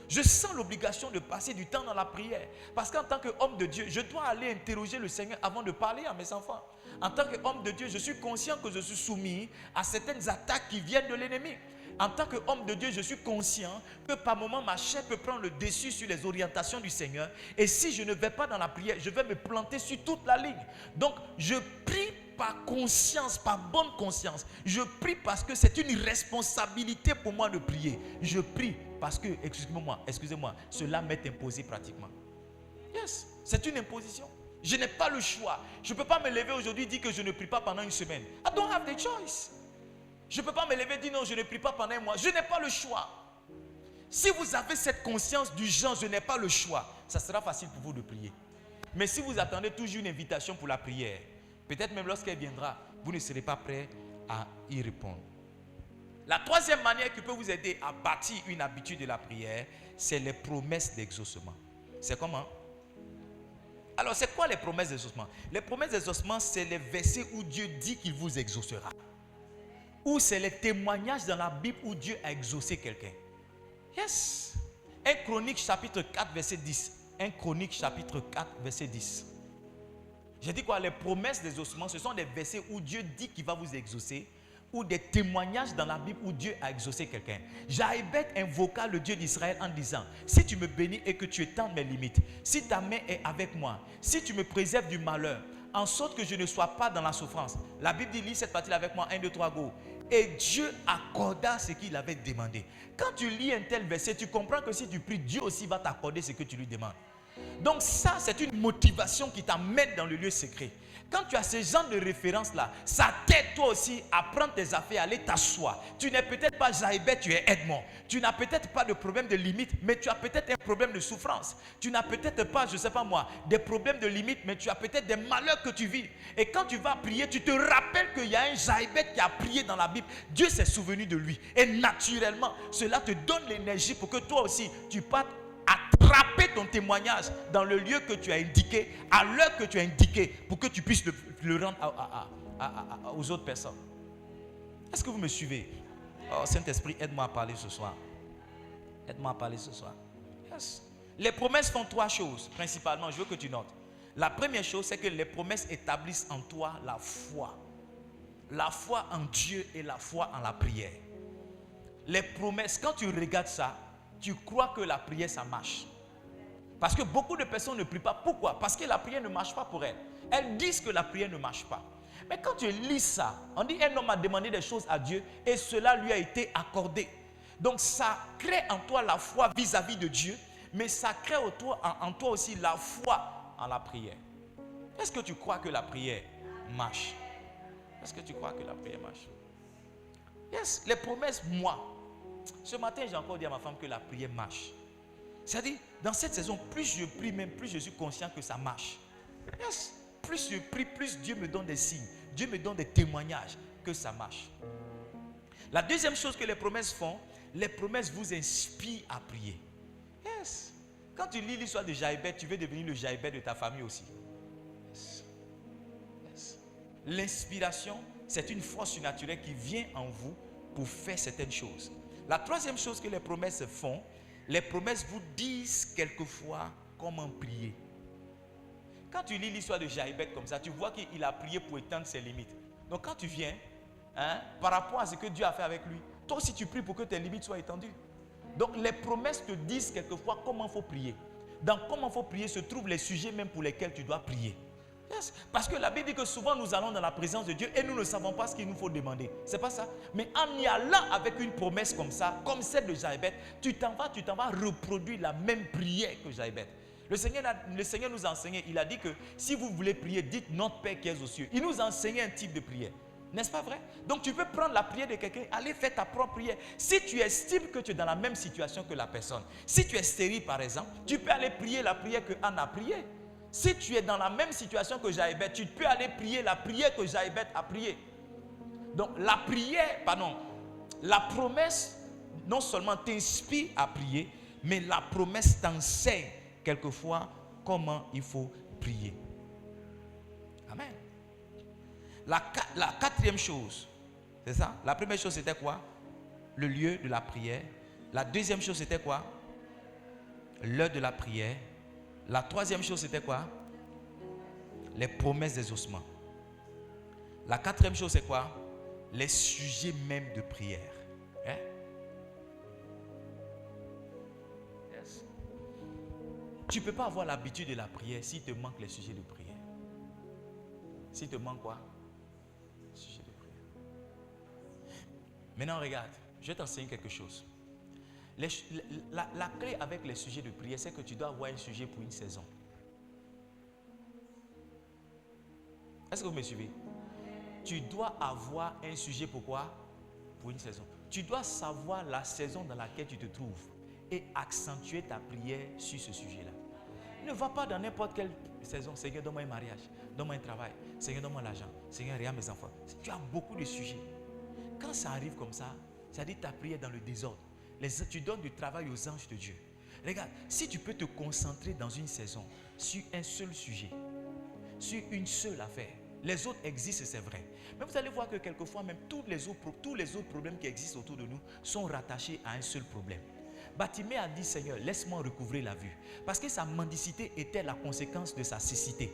Je sens l'obligation de passer du temps dans la prière. Parce qu'en tant qu'homme de Dieu, je dois aller interroger le Seigneur avant de parler à mes enfants. En tant qu'homme de Dieu, je suis conscient que je suis soumis à certaines attaques qui viennent de l'ennemi. En tant qu'homme de Dieu, je suis conscient que par moments ma chair peut prendre le dessus sur les orientations du Seigneur. Et si je ne vais pas dans la prière, je vais me planter sur toute la ligne. Donc, je prie par conscience, par bonne conscience. Je prie parce que c'est une responsabilité pour moi de prier. Je prie parce que, excusez-moi, cela m'est imposé pratiquement. Yes, c'est une imposition. Je n'ai pas le choix. Je ne peux pas me lever aujourd'hui et dire que je ne prie pas pendant une semaine. I don't have the choice. Je ne peux pas me lever et dire non, je ne prie pas pendant un mois. Je n'ai pas le choix. Si vous avez cette conscience du genre, je n'ai pas le choix, ça sera facile pour vous de prier. Mais si vous attendez toujours une invitation pour la prière, peut-être même lorsqu'elle viendra, vous ne serez pas prêt à y répondre. La troisième manière qui peut vous aider à bâtir une habitude de la prière, c'est les promesses d'exaucement. C'est comment? Alors, c'est quoi les promesses d'exaucement? Les promesses d'exaucement, c'est les versets où Dieu dit qu'il vous exaucera. Ou c'est les témoignages dans la Bible où Dieu a exaucé quelqu'un. Yes. 1 Chronique chapitre 4 verset 10. 1 Chronique chapitre 4 verset 10. J'ai dit quoi? Les promesses d'exaucement, ce sont des versets où Dieu dit qu'il va vous exaucer, ou des témoignages dans la Bible où Dieu a exaucé quelqu'un. Jaébet invoqua le Dieu d'Israël en disant: si tu me bénis et que tu étends mes limites, si ta main est avec moi, si tu me préserves du malheur, en sorte que je ne sois pas dans la souffrance. La Bible dit, lis cette partie-là avec moi, 1, 2, 3, go. Et Dieu accorda ce qu'il avait demandé. Quand tu lis un tel verset, tu comprends que si tu pries, Dieu aussi va t'accorder ce que tu lui demandes. Donc ça, c'est une motivation qui t'amène dans le lieu secret. Quand tu as ce genre de référence-là, ça t'aide toi aussi à prendre tes affaires, à aller t'asseoir. Tu n'es peut-être pas Jaébet, tu es Edmond. Tu n'as peut-être pas de problème de limite, mais tu as peut-être un problème de souffrance. Tu n'as peut-être pas, je ne sais pas moi, des problèmes de limite, mais tu as peut-être des malheurs que tu vis. Et quand tu vas prier, tu te rappelles qu'il y a un Jaébet qui a prié dans la Bible. Dieu s'est souvenu de lui. Et naturellement, cela te donne l'énergie pour que toi aussi, tu partes attraper ton témoignage dans le lieu que tu as indiqué, à l'heure que tu as indiqué, pour que tu puisses le rendre aux autres personnes. Est-ce que vous me suivez? Oh Saint-Esprit, aide-moi à parler ce soir. Aide-moi à parler ce soir. Yes. Les promesses font trois choses, principalement, je veux que tu notes. La première chose, c'est que les promesses établissent en toi la foi. La foi en Dieu et la foi en la prière. Les promesses, quand tu regardes ça, tu crois que la prière, ça marche. Parce que beaucoup de personnes ne prient pas. Pourquoi? Parce que la prière ne marche pas pour elles. Elles disent que la prière ne marche pas. Mais quand tu lis ça, on dit un homme a demandé des choses à Dieu et cela lui a été accordé. Donc ça crée en toi la foi vis-à-vis de Dieu, mais ça crée en toi aussi la foi en la prière. Est-ce que tu crois que la prière marche? Est-ce que tu crois que la prière marche? Yes, les promesses, moi. Ce matin, j'ai encore dit à ma femme que la prière marche. C'est-à-dire, dans cette saison, plus je prie, même plus je suis conscient que ça marche. Yes. Plus je prie, plus Dieu me donne des signes. Dieu me donne des témoignages que ça marche. La deuxième chose que les promesses font, les promesses vous inspirent à prier. Yes. Quand tu lis l'histoire de Jaïbeth, tu veux devenir le Jaïbeth de ta famille aussi. Yes. Yes. L'inspiration, c'est une force surnaturelle qui vient en vous pour faire certaines choses. La troisième chose que les promesses font, les promesses vous disent quelquefois comment prier. Quand tu lis l'histoire de Jaïbeth comme ça, tu vois qu'il a prié pour étendre ses limites. Donc quand tu viens, par rapport à ce que Dieu a fait avec lui, toi aussi tu pries pour que tes limites soient étendues. Donc les promesses te disent quelquefois comment il faut prier. Dans comment il faut prier se trouvent les sujets même pour lesquels tu dois prier. Yes. Parce que la Bible dit que souvent nous allons dans la présence de Dieu et nous ne savons pas ce qu'il nous faut demander. C'est pas ça. Mais en y allant avec une promesse comme ça, comme celle de Jaïbeth, tu t'en vas reproduire la même prière que Jaïbeth. Le Seigneur nous a enseigné, il a dit que si vous voulez prier, dites notre Père qui est aux cieux. Il nous a enseigné un type de prière. N'est-ce pas vrai? Donc tu peux prendre la prière de quelqu'un, aller faire ta propre prière. Si tu estimes que tu es dans la même situation que la personne, si tu es stérile par exemple, tu peux aller prier la prière que Anne a priée. Si tu es dans la même situation que Jaïbeth, tu peux aller prier la prière que Jaïbeth a priée. Donc la promesse non seulement t'inspire à prier, mais la promesse t'enseigne quelquefois comment il faut prier. Amen. La quatrième chose, c'est ça? La première chose c'était quoi? Le lieu de la prière. La deuxième chose c'était quoi? L'heure de la prière. La troisième chose c'était quoi? Les promesses des ossements. La quatrième chose c'est quoi? Les sujets même de prière. Yes. Tu ne peux pas avoir l'habitude de la prière s'il te manque les sujets de prière. S'il te manque quoi? Sujet de prière. Maintenant regarde, je vais t'enseigner quelque chose. La clé avec les sujets de prière, c'est que tu dois avoir un sujet pour une saison. Est-ce que vous me suivez? Tu dois avoir un sujet pour quoi? Pour une saison. Tu dois savoir la saison dans laquelle tu te trouves et accentuer ta prière sur ce sujet-là. Ne va pas dans n'importe quelle saison. Seigneur, donne-moi un mariage, donne-moi un travail, Seigneur, donne-moi l'argent, Seigneur, regarde mes enfants. Tu as beaucoup de sujets. Quand ça arrive comme ça dit ta prière dans le désordre. Tu donnes du travail aux anges de Dieu. Regarde, si tu peux te concentrer dans une saison sur un seul sujet, sur une seule affaire, les autres existent, c'est vrai. Mais vous allez voir que quelquefois, même tous les autres problèmes qui existent autour de nous sont rattachés à un seul problème. Bartimée a dit, Seigneur, laisse-moi recouvrer la vue. Parce que sa mendicité était la conséquence de sa cécité.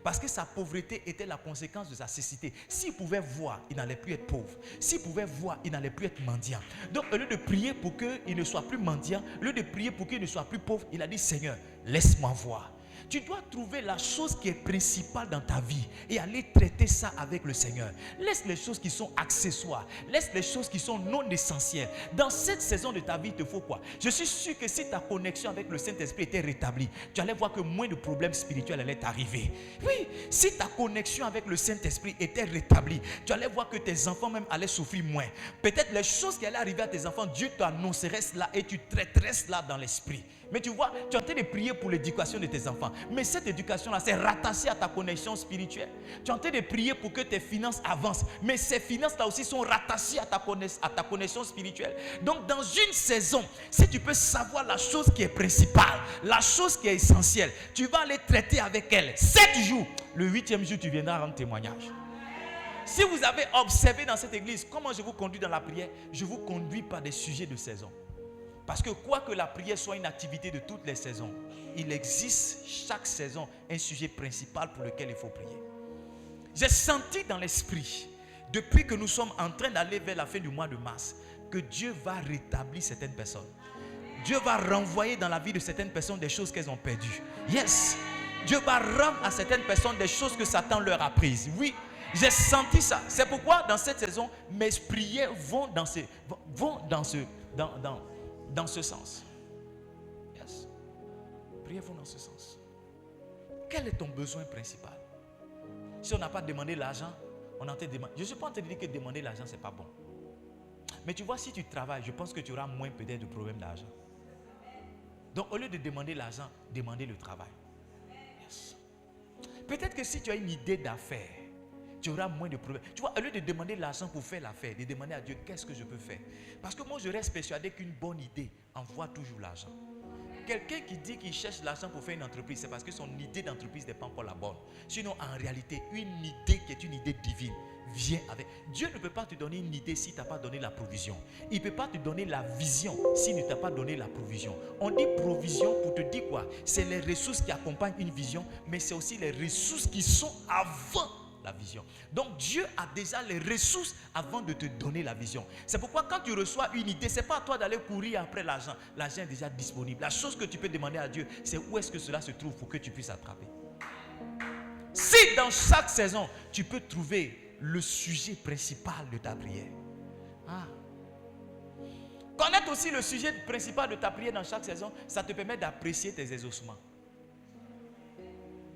Parce que sa pauvreté était la conséquence de sa cécité. S'il pouvait voir, il n'allait plus être pauvre. S'il pouvait voir, il n'allait plus être mendiant. Donc, au lieu de prier pour qu'il ne soit plus mendiant, au lieu de prier pour qu'il ne soit plus pauvre, il a dit, Seigneur, laisse-moi voir. Tu dois trouver la chose qui est principale dans ta vie et aller traiter ça avec le Seigneur. Laisse les choses qui sont accessoires. Laisse les choses qui sont non essentielles. Dans cette saison de ta vie, il te faut quoi? Je suis sûr que si ta connexion avec le Saint-Esprit était rétablie, tu allais voir que moins de problèmes spirituels allaient t'arriver. Oui, si ta connexion avec le Saint-Esprit était rétablie, tu allais voir que tes enfants même allaient souffrir moins. Peut-être les choses qui allaient arriver à tes enfants, Dieu t'annoncerait cela et tu traiterais cela dans l'esprit. Mais tu vois, tu es en train de prier pour l'éducation de tes enfants. Mais cette éducation-là, c'est rattaché à ta connexion spirituelle. Tu es en train de prier pour que tes finances avancent. Mais ces finances-là aussi sont rattachées à ta connexion spirituelle. Donc, dans une saison, si tu peux savoir la chose qui est principale, la chose qui est essentielle, tu vas aller traiter avec elle 7 jours. Le 8e jour, tu viendras rendre témoignage. Si vous avez observé dans cette église comment je vous conduis dans la prière, je vous conduis par des sujets de saison. Parce que quoi que la prière soit une activité de toutes les saisons, il existe chaque saison un sujet principal pour lequel il faut prier. J'ai senti dans l'esprit, depuis que nous sommes en train d'aller vers la fin du mois de mars, que Dieu va rétablir certaines personnes. Dieu va renvoyer dans la vie de certaines personnes des choses qu'elles ont perdues. Yes, Dieu va rendre à certaines personnes des choses que Satan leur a prises. Oui, j'ai senti ça. C'est pourquoi dans cette saison, mes prières vont dans ce sens. Yes. Priez-vous dans ce sens. Quel est ton besoin principal? Si on n'a pas demandé l'argent, On entend demander. Je ne suis pas en train de dire que demander l'argent, ce n'est pas bon. Mais tu vois, si tu travailles, je pense que tu auras moins peut-être de problèmes d'argent. Donc, au lieu de demander l'argent, demandez le travail. Yes. Peut-être que si tu as une idée d'affaires, tu auras moins de problèmes. Tu vois, au lieu de demander l'argent pour faire l'affaire, de demander à Dieu, qu'est-ce que je peux faire? Parce que moi, je reste persuadé qu'une bonne idée envoie toujours l'argent. Quelqu'un qui dit qu'il cherche l'argent pour faire une entreprise, c'est parce que son idée d'entreprise n'est pas encore la bonne. Sinon, en réalité, une idée qui est une idée divine vient avec. Dieu ne peut pas te donner une idée s'il ne t'a pas donné la provision. Il ne peut pas te donner la vision s'il ne t'a pas donné la provision. On dit provision pour te dire quoi? C'est les ressources qui accompagnent une vision, mais c'est aussi les ressources qui sont avant la vision. Donc Dieu a déjà les ressources avant de te donner la vision. C'est pourquoi quand tu reçois une idée, ce n'est pas à toi d'aller courir après l'argent. L'argent est déjà disponible. La chose que tu peux demander à Dieu, c'est où est-ce que cela se trouve pour que tu puisses attraper. Si dans chaque saison, tu peux trouver le sujet principal de ta prière. Connaître aussi le sujet principal de ta prière dans chaque saison, ça te permet d'apprécier tes exaucements.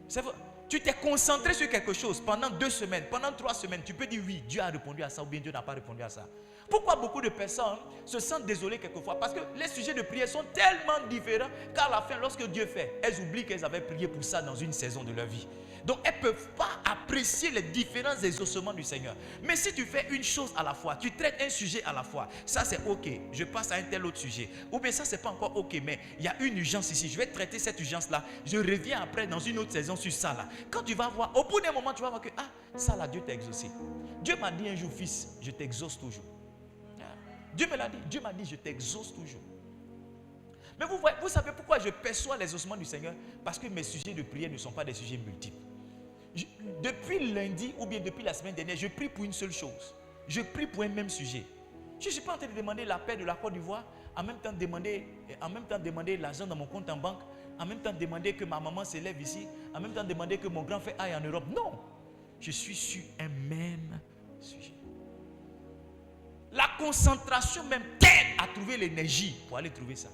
C'est vrai. Tu t'es concentré sur quelque chose pendant 2 semaines, pendant 3 semaines, tu peux dire oui, Dieu a répondu à ça ou bien Dieu n'a pas répondu à ça. Pourquoi beaucoup de personnes se sentent désolées quelquefois? Parce que les sujets de prière sont tellement différents qu'à la fin, lorsque Dieu fait, elles oublient qu'elles avaient prié pour ça dans une saison de leur vie. Donc elles ne peuvent pas apprécier les différents exaucements du Seigneur. Mais si tu fais une chose à la fois, tu traites un sujet à la fois, ça c'est ok, je passe à un tel autre sujet. Ou bien ça c'est pas encore ok, mais il y a une urgence ici, je vais traiter cette urgence là, je reviens après dans une autre saison sur ça là. Quand tu vas voir, au bout d'un moment tu vas voir que ça là Dieu t'a exaucé. Dieu m'a dit un jour, fils, je t'exauce toujours. Dieu me l'a dit, Dieu m'a dit je t'exauce toujours. Mais vous savez pourquoi je perçois l'exaucement du Seigneur? Parce que mes sujets de prière ne sont pas des sujets multiples. Depuis lundi ou bien depuis la semaine dernière, je prie pour une seule chose. Je prie pour un même sujet. Je ne suis pas en train de demander la paix de la Côte d'Ivoire, en même temps demander l'argent dans mon compte en banque, en même temps demander que ma maman s'élève ici, en même temps demander que mon grand frère aille en Europe. Non, je suis sur un même sujet. La concentration même t'aide à trouver l'énergie pour aller trouver ça.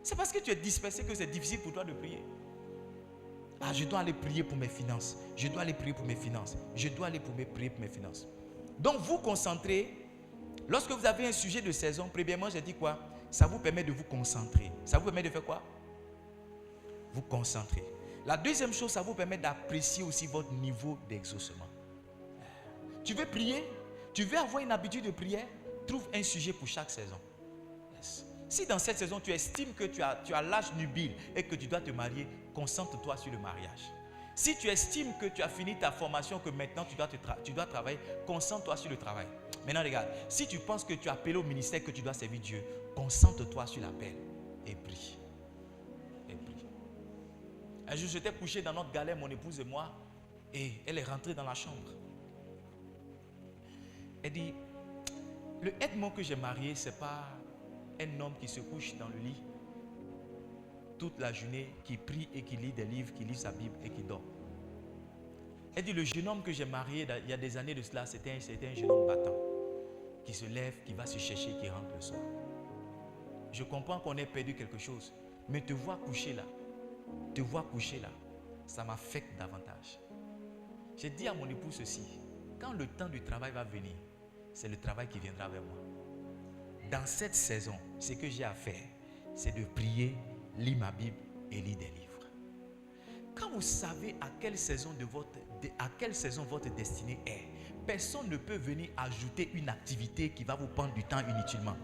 C'est parce que tu es dispersé que c'est difficile pour toi de prier. Je dois aller prier pour mes finances. Je dois aller prier pour mes finances. Je dois aller prier pour mes finances. Donc vous concentrez. Lorsque vous avez un sujet de saison, premièrement, j'ai dit quoi? Ça vous permet de vous concentrer. Ça vous permet de faire quoi? Vous concentrer. La deuxième chose, ça vous permet d'apprécier aussi votre niveau d'exaucement. Tu veux prier? Tu veux avoir une habitude de prière? Trouve un sujet pour chaque saison. Yes. Si dans cette saison, tu estimes que tu as l'âge nubile et que tu dois te marier, concentre-toi sur le mariage. Si tu estimes que tu as fini ta formation, que maintenant tu dois travailler, concentre-toi sur le travail. Maintenant, regarde, si tu penses que tu as appelé au ministère, que tu dois servir Dieu, concentre-toi sur l'appel et prie. Et prie. Un jour, j'étais couché dans notre galère, mon épouse et moi, et elle est rentrée dans la chambre. Elle dit, le Edmond que j'ai marié, ce n'est pas un homme qui se couche dans le lit toute la journée, qui prie et qui lit des livres, qui lit sa Bible et qui dort. Elle dit, le jeune homme que j'ai marié il y a des années de cela, c'était un jeune homme battant, qui se lève, qui va se chercher, qui rentre le soir. Je comprends qu'on ait perdu quelque chose, mais te voir coucher là, ça m'affecte davantage. J'ai dit à mon épouse ceci, quand le temps du travail va venir, c'est le travail qui viendra vers moi. Dans cette saison, ce que j'ai à faire, c'est de prier, lire ma Bible et lire des livres. Quand vous savez à quelle saison votre destinée est, personne ne peut venir ajouter une activité qui va vous prendre du temps inutilement.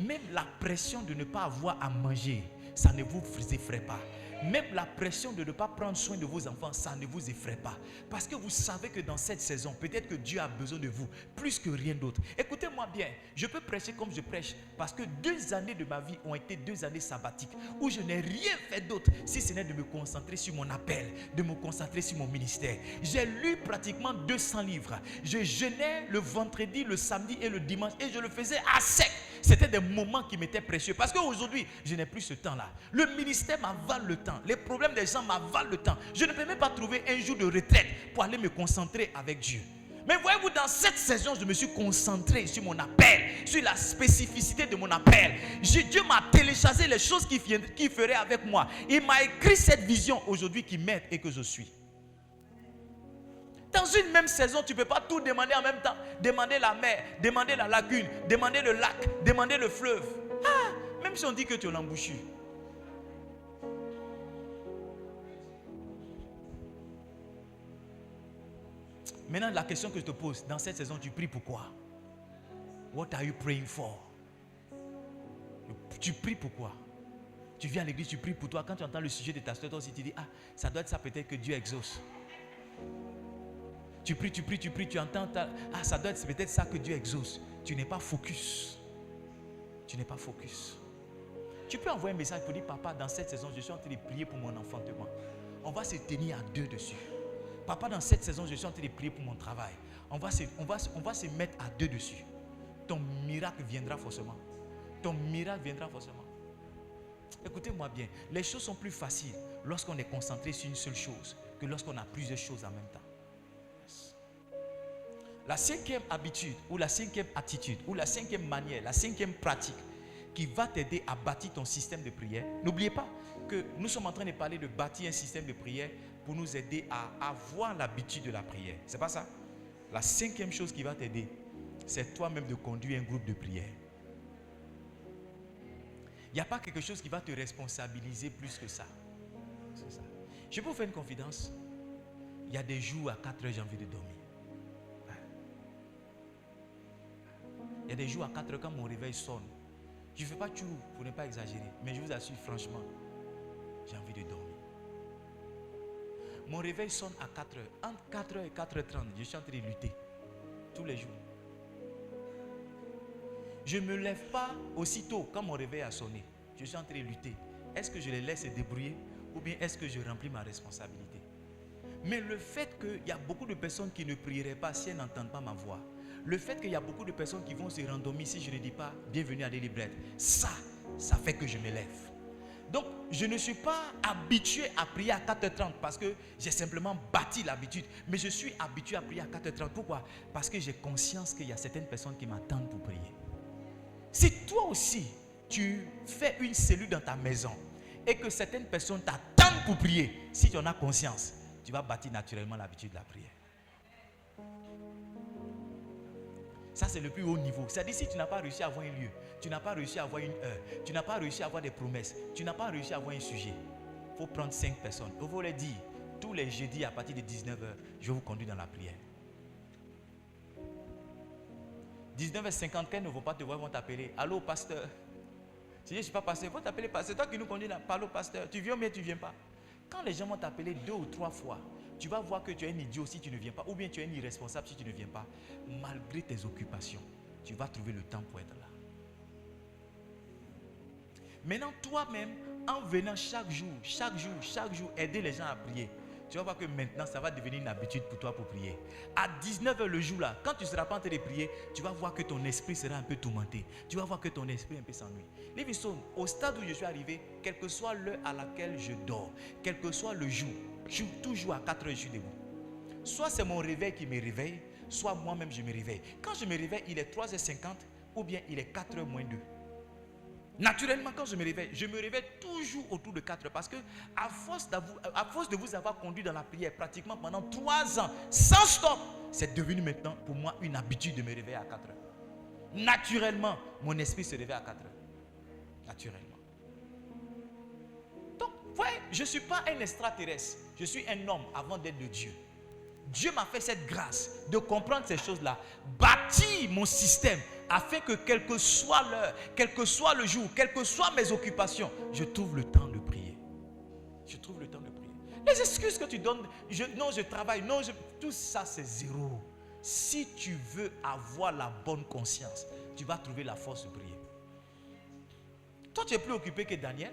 Même la pression de ne pas avoir à manger, ça ne vous effraie pas. Même la pression de ne pas prendre soin de vos enfants, ça ne vous effraie pas. Parce que vous savez que dans cette saison, peut-être que Dieu a besoin de vous plus que rien d'autre. Écoutez-moi bien, je peux prêcher comme je prêche parce que 2 années de ma vie ont été 2 années sabbatiques où je n'ai rien fait d'autre si ce n'est de me concentrer sur mon appel, de me concentrer sur mon ministère. J'ai lu pratiquement 200 livres. Je jeûnais le vendredi, le samedi et le dimanche et je le faisais à sec. C'était des moments qui m'étaient précieux parce qu'aujourd'hui, je n'ai plus ce temps-là. Le ministère m'avale le temps. Les problèmes des gens m'avalent le temps. Je ne peux même pas trouver un jour de retraite pour aller me concentrer avec Dieu. Mais voyez-vous, dans cette saison, je me suis concentré sur mon appel, sur la spécificité de mon appel. Dieu m'a téléchargé les choses qu'il ferait avec moi. Il m'a écrit cette vision aujourd'hui qui m'aide et que je suis. Dans une même saison, tu ne peux pas tout demander en même temps. Demander la mer, demander la lagune, demander le lac, demander le fleuve. Même si on dit que tu es l'embouchure. Maintenant, la question que je te pose, dans cette saison, tu pries pourquoi? What are you praying for? Tu pries pourquoi? Tu viens à l'église, tu pries pour toi. Quand tu entends le sujet de ta soeur, toi aussi tu dis, ça doit être ça peut-être que Dieu exauce. Tu pries, tu entends, ça doit être peut-être ça que Dieu exauce. Tu n'es pas focus. Tu n'es pas focus. Tu peux envoyer un message pour dire, papa, dans cette saison, je suis en train de prier pour mon enfantement. On va se tenir à deux dessus. Papa, dans cette saison, je suis en train de prier pour mon travail. On va se mettre à deux dessus. Ton miracle viendra forcément. Ton miracle viendra forcément. Écoutez-moi bien. Les choses sont plus faciles lorsqu'on est concentré sur une seule chose que lorsqu'on a plusieurs choses en même temps. Yes. La cinquième habitude ou la cinquième attitude ou la cinquième manière, la cinquième pratique qui va t'aider à bâtir ton système de prière. N'oubliez pas que nous sommes en train de parler de bâtir un système de prière pour nous aider à avoir l'habitude de la prière. C'est pas ça? La cinquième chose qui va t'aider, c'est toi-même de conduire un groupe de prière. Il n'y a pas quelque chose qui va te responsabiliser plus que ça. C'est ça. Je peux vous faire une confidence. Il y a des jours à 4 heures j'ai envie de dormir. Il y a des jours à 4 heures quand mon réveil sonne. Je ne fais pas tout pour ne pas exagérer. Mais je vous assure franchement, j'ai envie de dormir. Mon réveil sonne à 4 heures. Entre 4 heures et 4h30, je suis en train de lutter. Tous les jours. Je ne me lève pas aussitôt quand mon réveil a sonné. Je suis en train de lutter. Est-ce que je les laisse se débrouiller ou bien est-ce que je remplis ma responsabilité? Mais le fait qu'il y a beaucoup de personnes qui ne prieraient pas si elles n'entendent pas ma voix, le fait qu'il y a beaucoup de personnes qui vont se rendormir si je ne dis pas bienvenue à Daily Bread, ça fait que je me lève. Donc, je ne suis pas habitué à prier à 4h30 parce que j'ai simplement bâti l'habitude. Mais je suis habitué à prier à 4h30. Pourquoi? Parce que j'ai conscience qu'il y a certaines personnes qui m'attendent pour prier. Si toi aussi, tu fais une cellule dans ta maison et que certaines personnes t'attendent pour prier, si tu en as conscience, tu vas bâtir naturellement l'habitude de la prière. Ça, c'est le plus haut niveau. C'est-à-dire, si tu n'as pas réussi à avoir un lieu, tu n'as pas réussi à avoir une heure, tu n'as pas réussi à avoir des promesses, tu n'as pas réussi à avoir un sujet, il faut prendre 5 personnes. Il faut les dire, tous les jeudis à partir de 19h, je vais vous conduire dans la prière. 19h50, quand ils ne vont pas te voir, ils vont t'appeler. Allô, pasteur. Tu dis, je ne suis pas pasteur. Ils vont t'appeler pasteur. C'est toi qui nous conduis là. Allô, pasteur. Tu viens ou bien tu ne viens pas? Quand les gens vont t'appeler 2 ou 3 fois, tu vas voir que tu es un idiot si tu ne viens pas. Ou bien tu es un irresponsable si tu ne viens pas. Malgré tes occupations, tu vas trouver le temps pour être là. Maintenant, toi-même, en venant chaque jour, aider les gens à prier, tu vas voir que maintenant, ça va devenir une habitude pour toi pour prier. À 19h le jour là, quand tu ne seras pas en train de prier, tu vas voir que ton esprit sera un peu tourmenté. Tu vas voir que ton esprit un peu s'ennuie. Livingstone, au stade où je suis arrivé, quelle que soit l'heure à laquelle je dors, quel que soit le jour, je suis toujours à 4h, je suis debout. Soit c'est mon réveil qui me réveille, soit moi-même je me réveille. Quand je me réveille, il est 3h50 ou bien il est 4h moins 2. Naturellement, quand je me réveille toujours autour de 4 heures parce que à force de vous avoir conduit dans la prière pratiquement pendant 3 ans, sans stop, c'est devenu maintenant pour moi une habitude de me réveiller à 4 heures. Naturellement, mon esprit se réveille à 4 heures. Naturellement. Donc, voyez, je ne suis pas un extraterrestre. Je suis un homme avant d'être de Dieu. Dieu m'a fait cette grâce de comprendre ces choses-là, bâtir mon système afin que quelle que soit l'heure, quel que soit le jour, quelles que soient mes occupations, je trouve le temps de prier. Je trouve le temps de prier. Les excuses que tu donnes, je travaille, tout ça c'est zéro. Si tu veux avoir la bonne conscience, tu vas trouver la force de prier. Toi, tu es plus occupé que Daniel.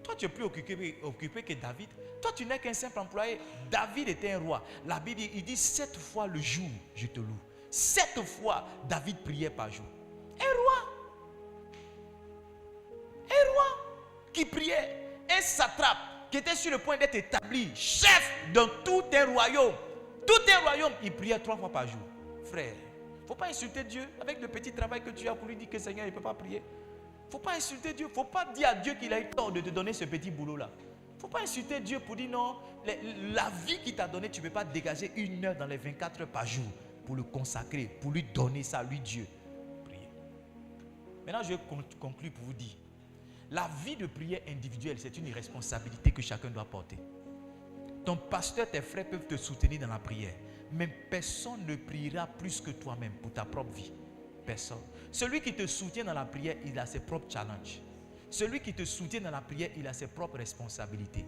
Toi, tu es plus occupé que David. Toi, tu n'es qu'un simple employé. David était un roi. La Bible, il dit 7 fois le jour, je te loue. 7 fois, David priait par jour. Un roi qui priait. Un satrape qui était sur le point d'être établi, chef dans tout un royaume. Tout un royaume, il priait 3 fois par jour. Frère, il ne faut pas insulter Dieu avec le petit travail que tu as pour lui dire que Seigneur, il ne peut pas prier. Il ne faut pas insulter Dieu. Il ne faut pas dire à Dieu qu'il a eu tort de te donner ce petit boulot-là. ne faut pas insulter Dieu pour dire non. La vie qu'il t'a donnée, tu ne peux pas dégager 1 heure dans les 24 heures par jour pour le consacrer, pour lui donner ça, lui Dieu. Prier. Maintenant, je vais conclure pour vous dire. La vie de prière individuelle, c'est une responsabilité que chacun doit porter. Ton pasteur, tes frères peuvent te soutenir dans la prière. Mais personne ne priera plus que toi-même pour ta propre vie. Personne. Celui qui te soutient dans la prière, il a ses propres challenges. Celui qui te soutient dans la prière, il a ses propres responsabilités.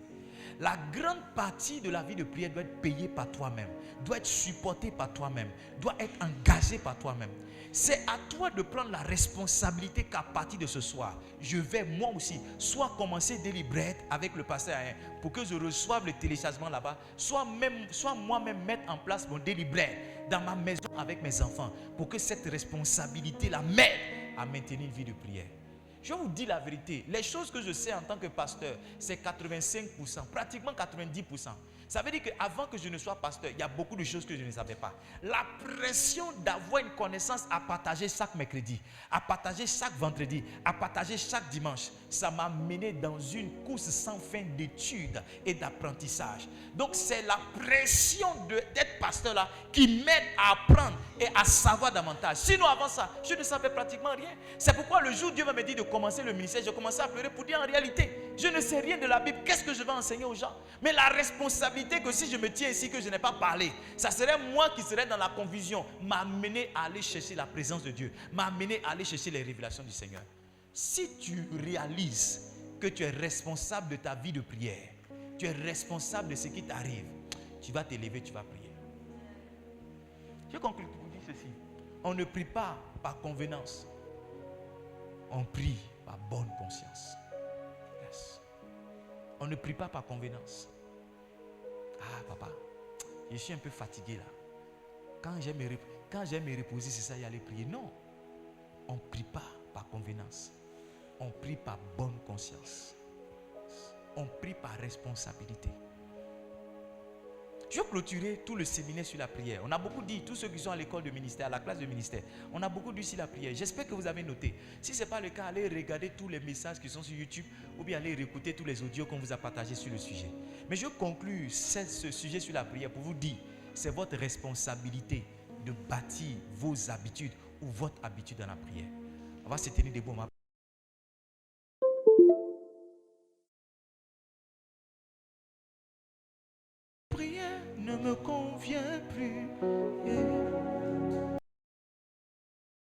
La grande partie de la vie de prière doit être payée par toi-même, doit être supportée par toi-même, doit être engagée par toi-même. C'est à toi de prendre la responsabilité qu'à partir de ce soir, je vais moi aussi soit commencer Daily Bread avec le pasteur Alain pour que je reçoive le téléchargement là-bas, soit moi-même mettre en place mon Daily Bread dans ma maison avec mes enfants pour que cette responsabilité-là m'aide à maintenir une vie de prière. Je vous dis la vérité, les choses que je sais en tant que pasteur, c'est 85%, pratiquement 90%. Ça veut dire qu'avant que je ne sois pasteur, il y a beaucoup de choses que je ne savais pas. La pression d'avoir une connaissance à partager chaque mercredi, à partager chaque vendredi, à partager chaque dimanche, ça m'a mené dans une course sans fin d'études et d'apprentissage. Donc c'est la pression d'être pasteur là qui m'aide à apprendre et à savoir davantage. Sinon avant ça, je ne savais pratiquement rien. C'est pourquoi le jour où Dieu m'a dit de commencer le ministère, j'ai commencé à pleurer pour dire en réalité, je ne sais rien de la Bible, qu'est-ce que je vais enseigner aux gens? Mais la responsabilité que si je me tiens ici, que je n'ai pas parlé, ça serait moi qui serais dans la confusion, m'a amené à aller chercher la présence de Dieu, m'a amené à aller chercher les révélations du Seigneur. Si tu réalises que tu es responsable de ta vie de prière, tu es responsable de ce qui t'arrive, tu vas t'élever, tu vas prier. Je conclue pour vous dire ceci. On ne prie pas par convenance. On prie par bonne conscience. Yes. On ne prie pas par convenance. Ah papa, je suis un peu fatigué là. Quand j'aime me reposer, c'est ça, y aller prier. Non. On ne prie pas par convenance. On prie par bonne conscience. On prie par responsabilité. Je vais clôturer tout le séminaire sur la prière. On a beaucoup dit, tous ceux qui sont à l'école de ministère, à la classe de ministère, on a beaucoup dit sur la prière. J'espère que vous avez noté. Si ce n'est pas le cas, allez regarder tous les messages qui sont sur YouTube ou bien allez réécouter tous les audios qu'on vous a partagés sur le sujet. Mais je conclue ce sujet sur la prière pour vous dire, c'est votre responsabilité de bâtir vos habitudes ou votre habitude dans la prière. On va se tenir debout. Ne me convient plus.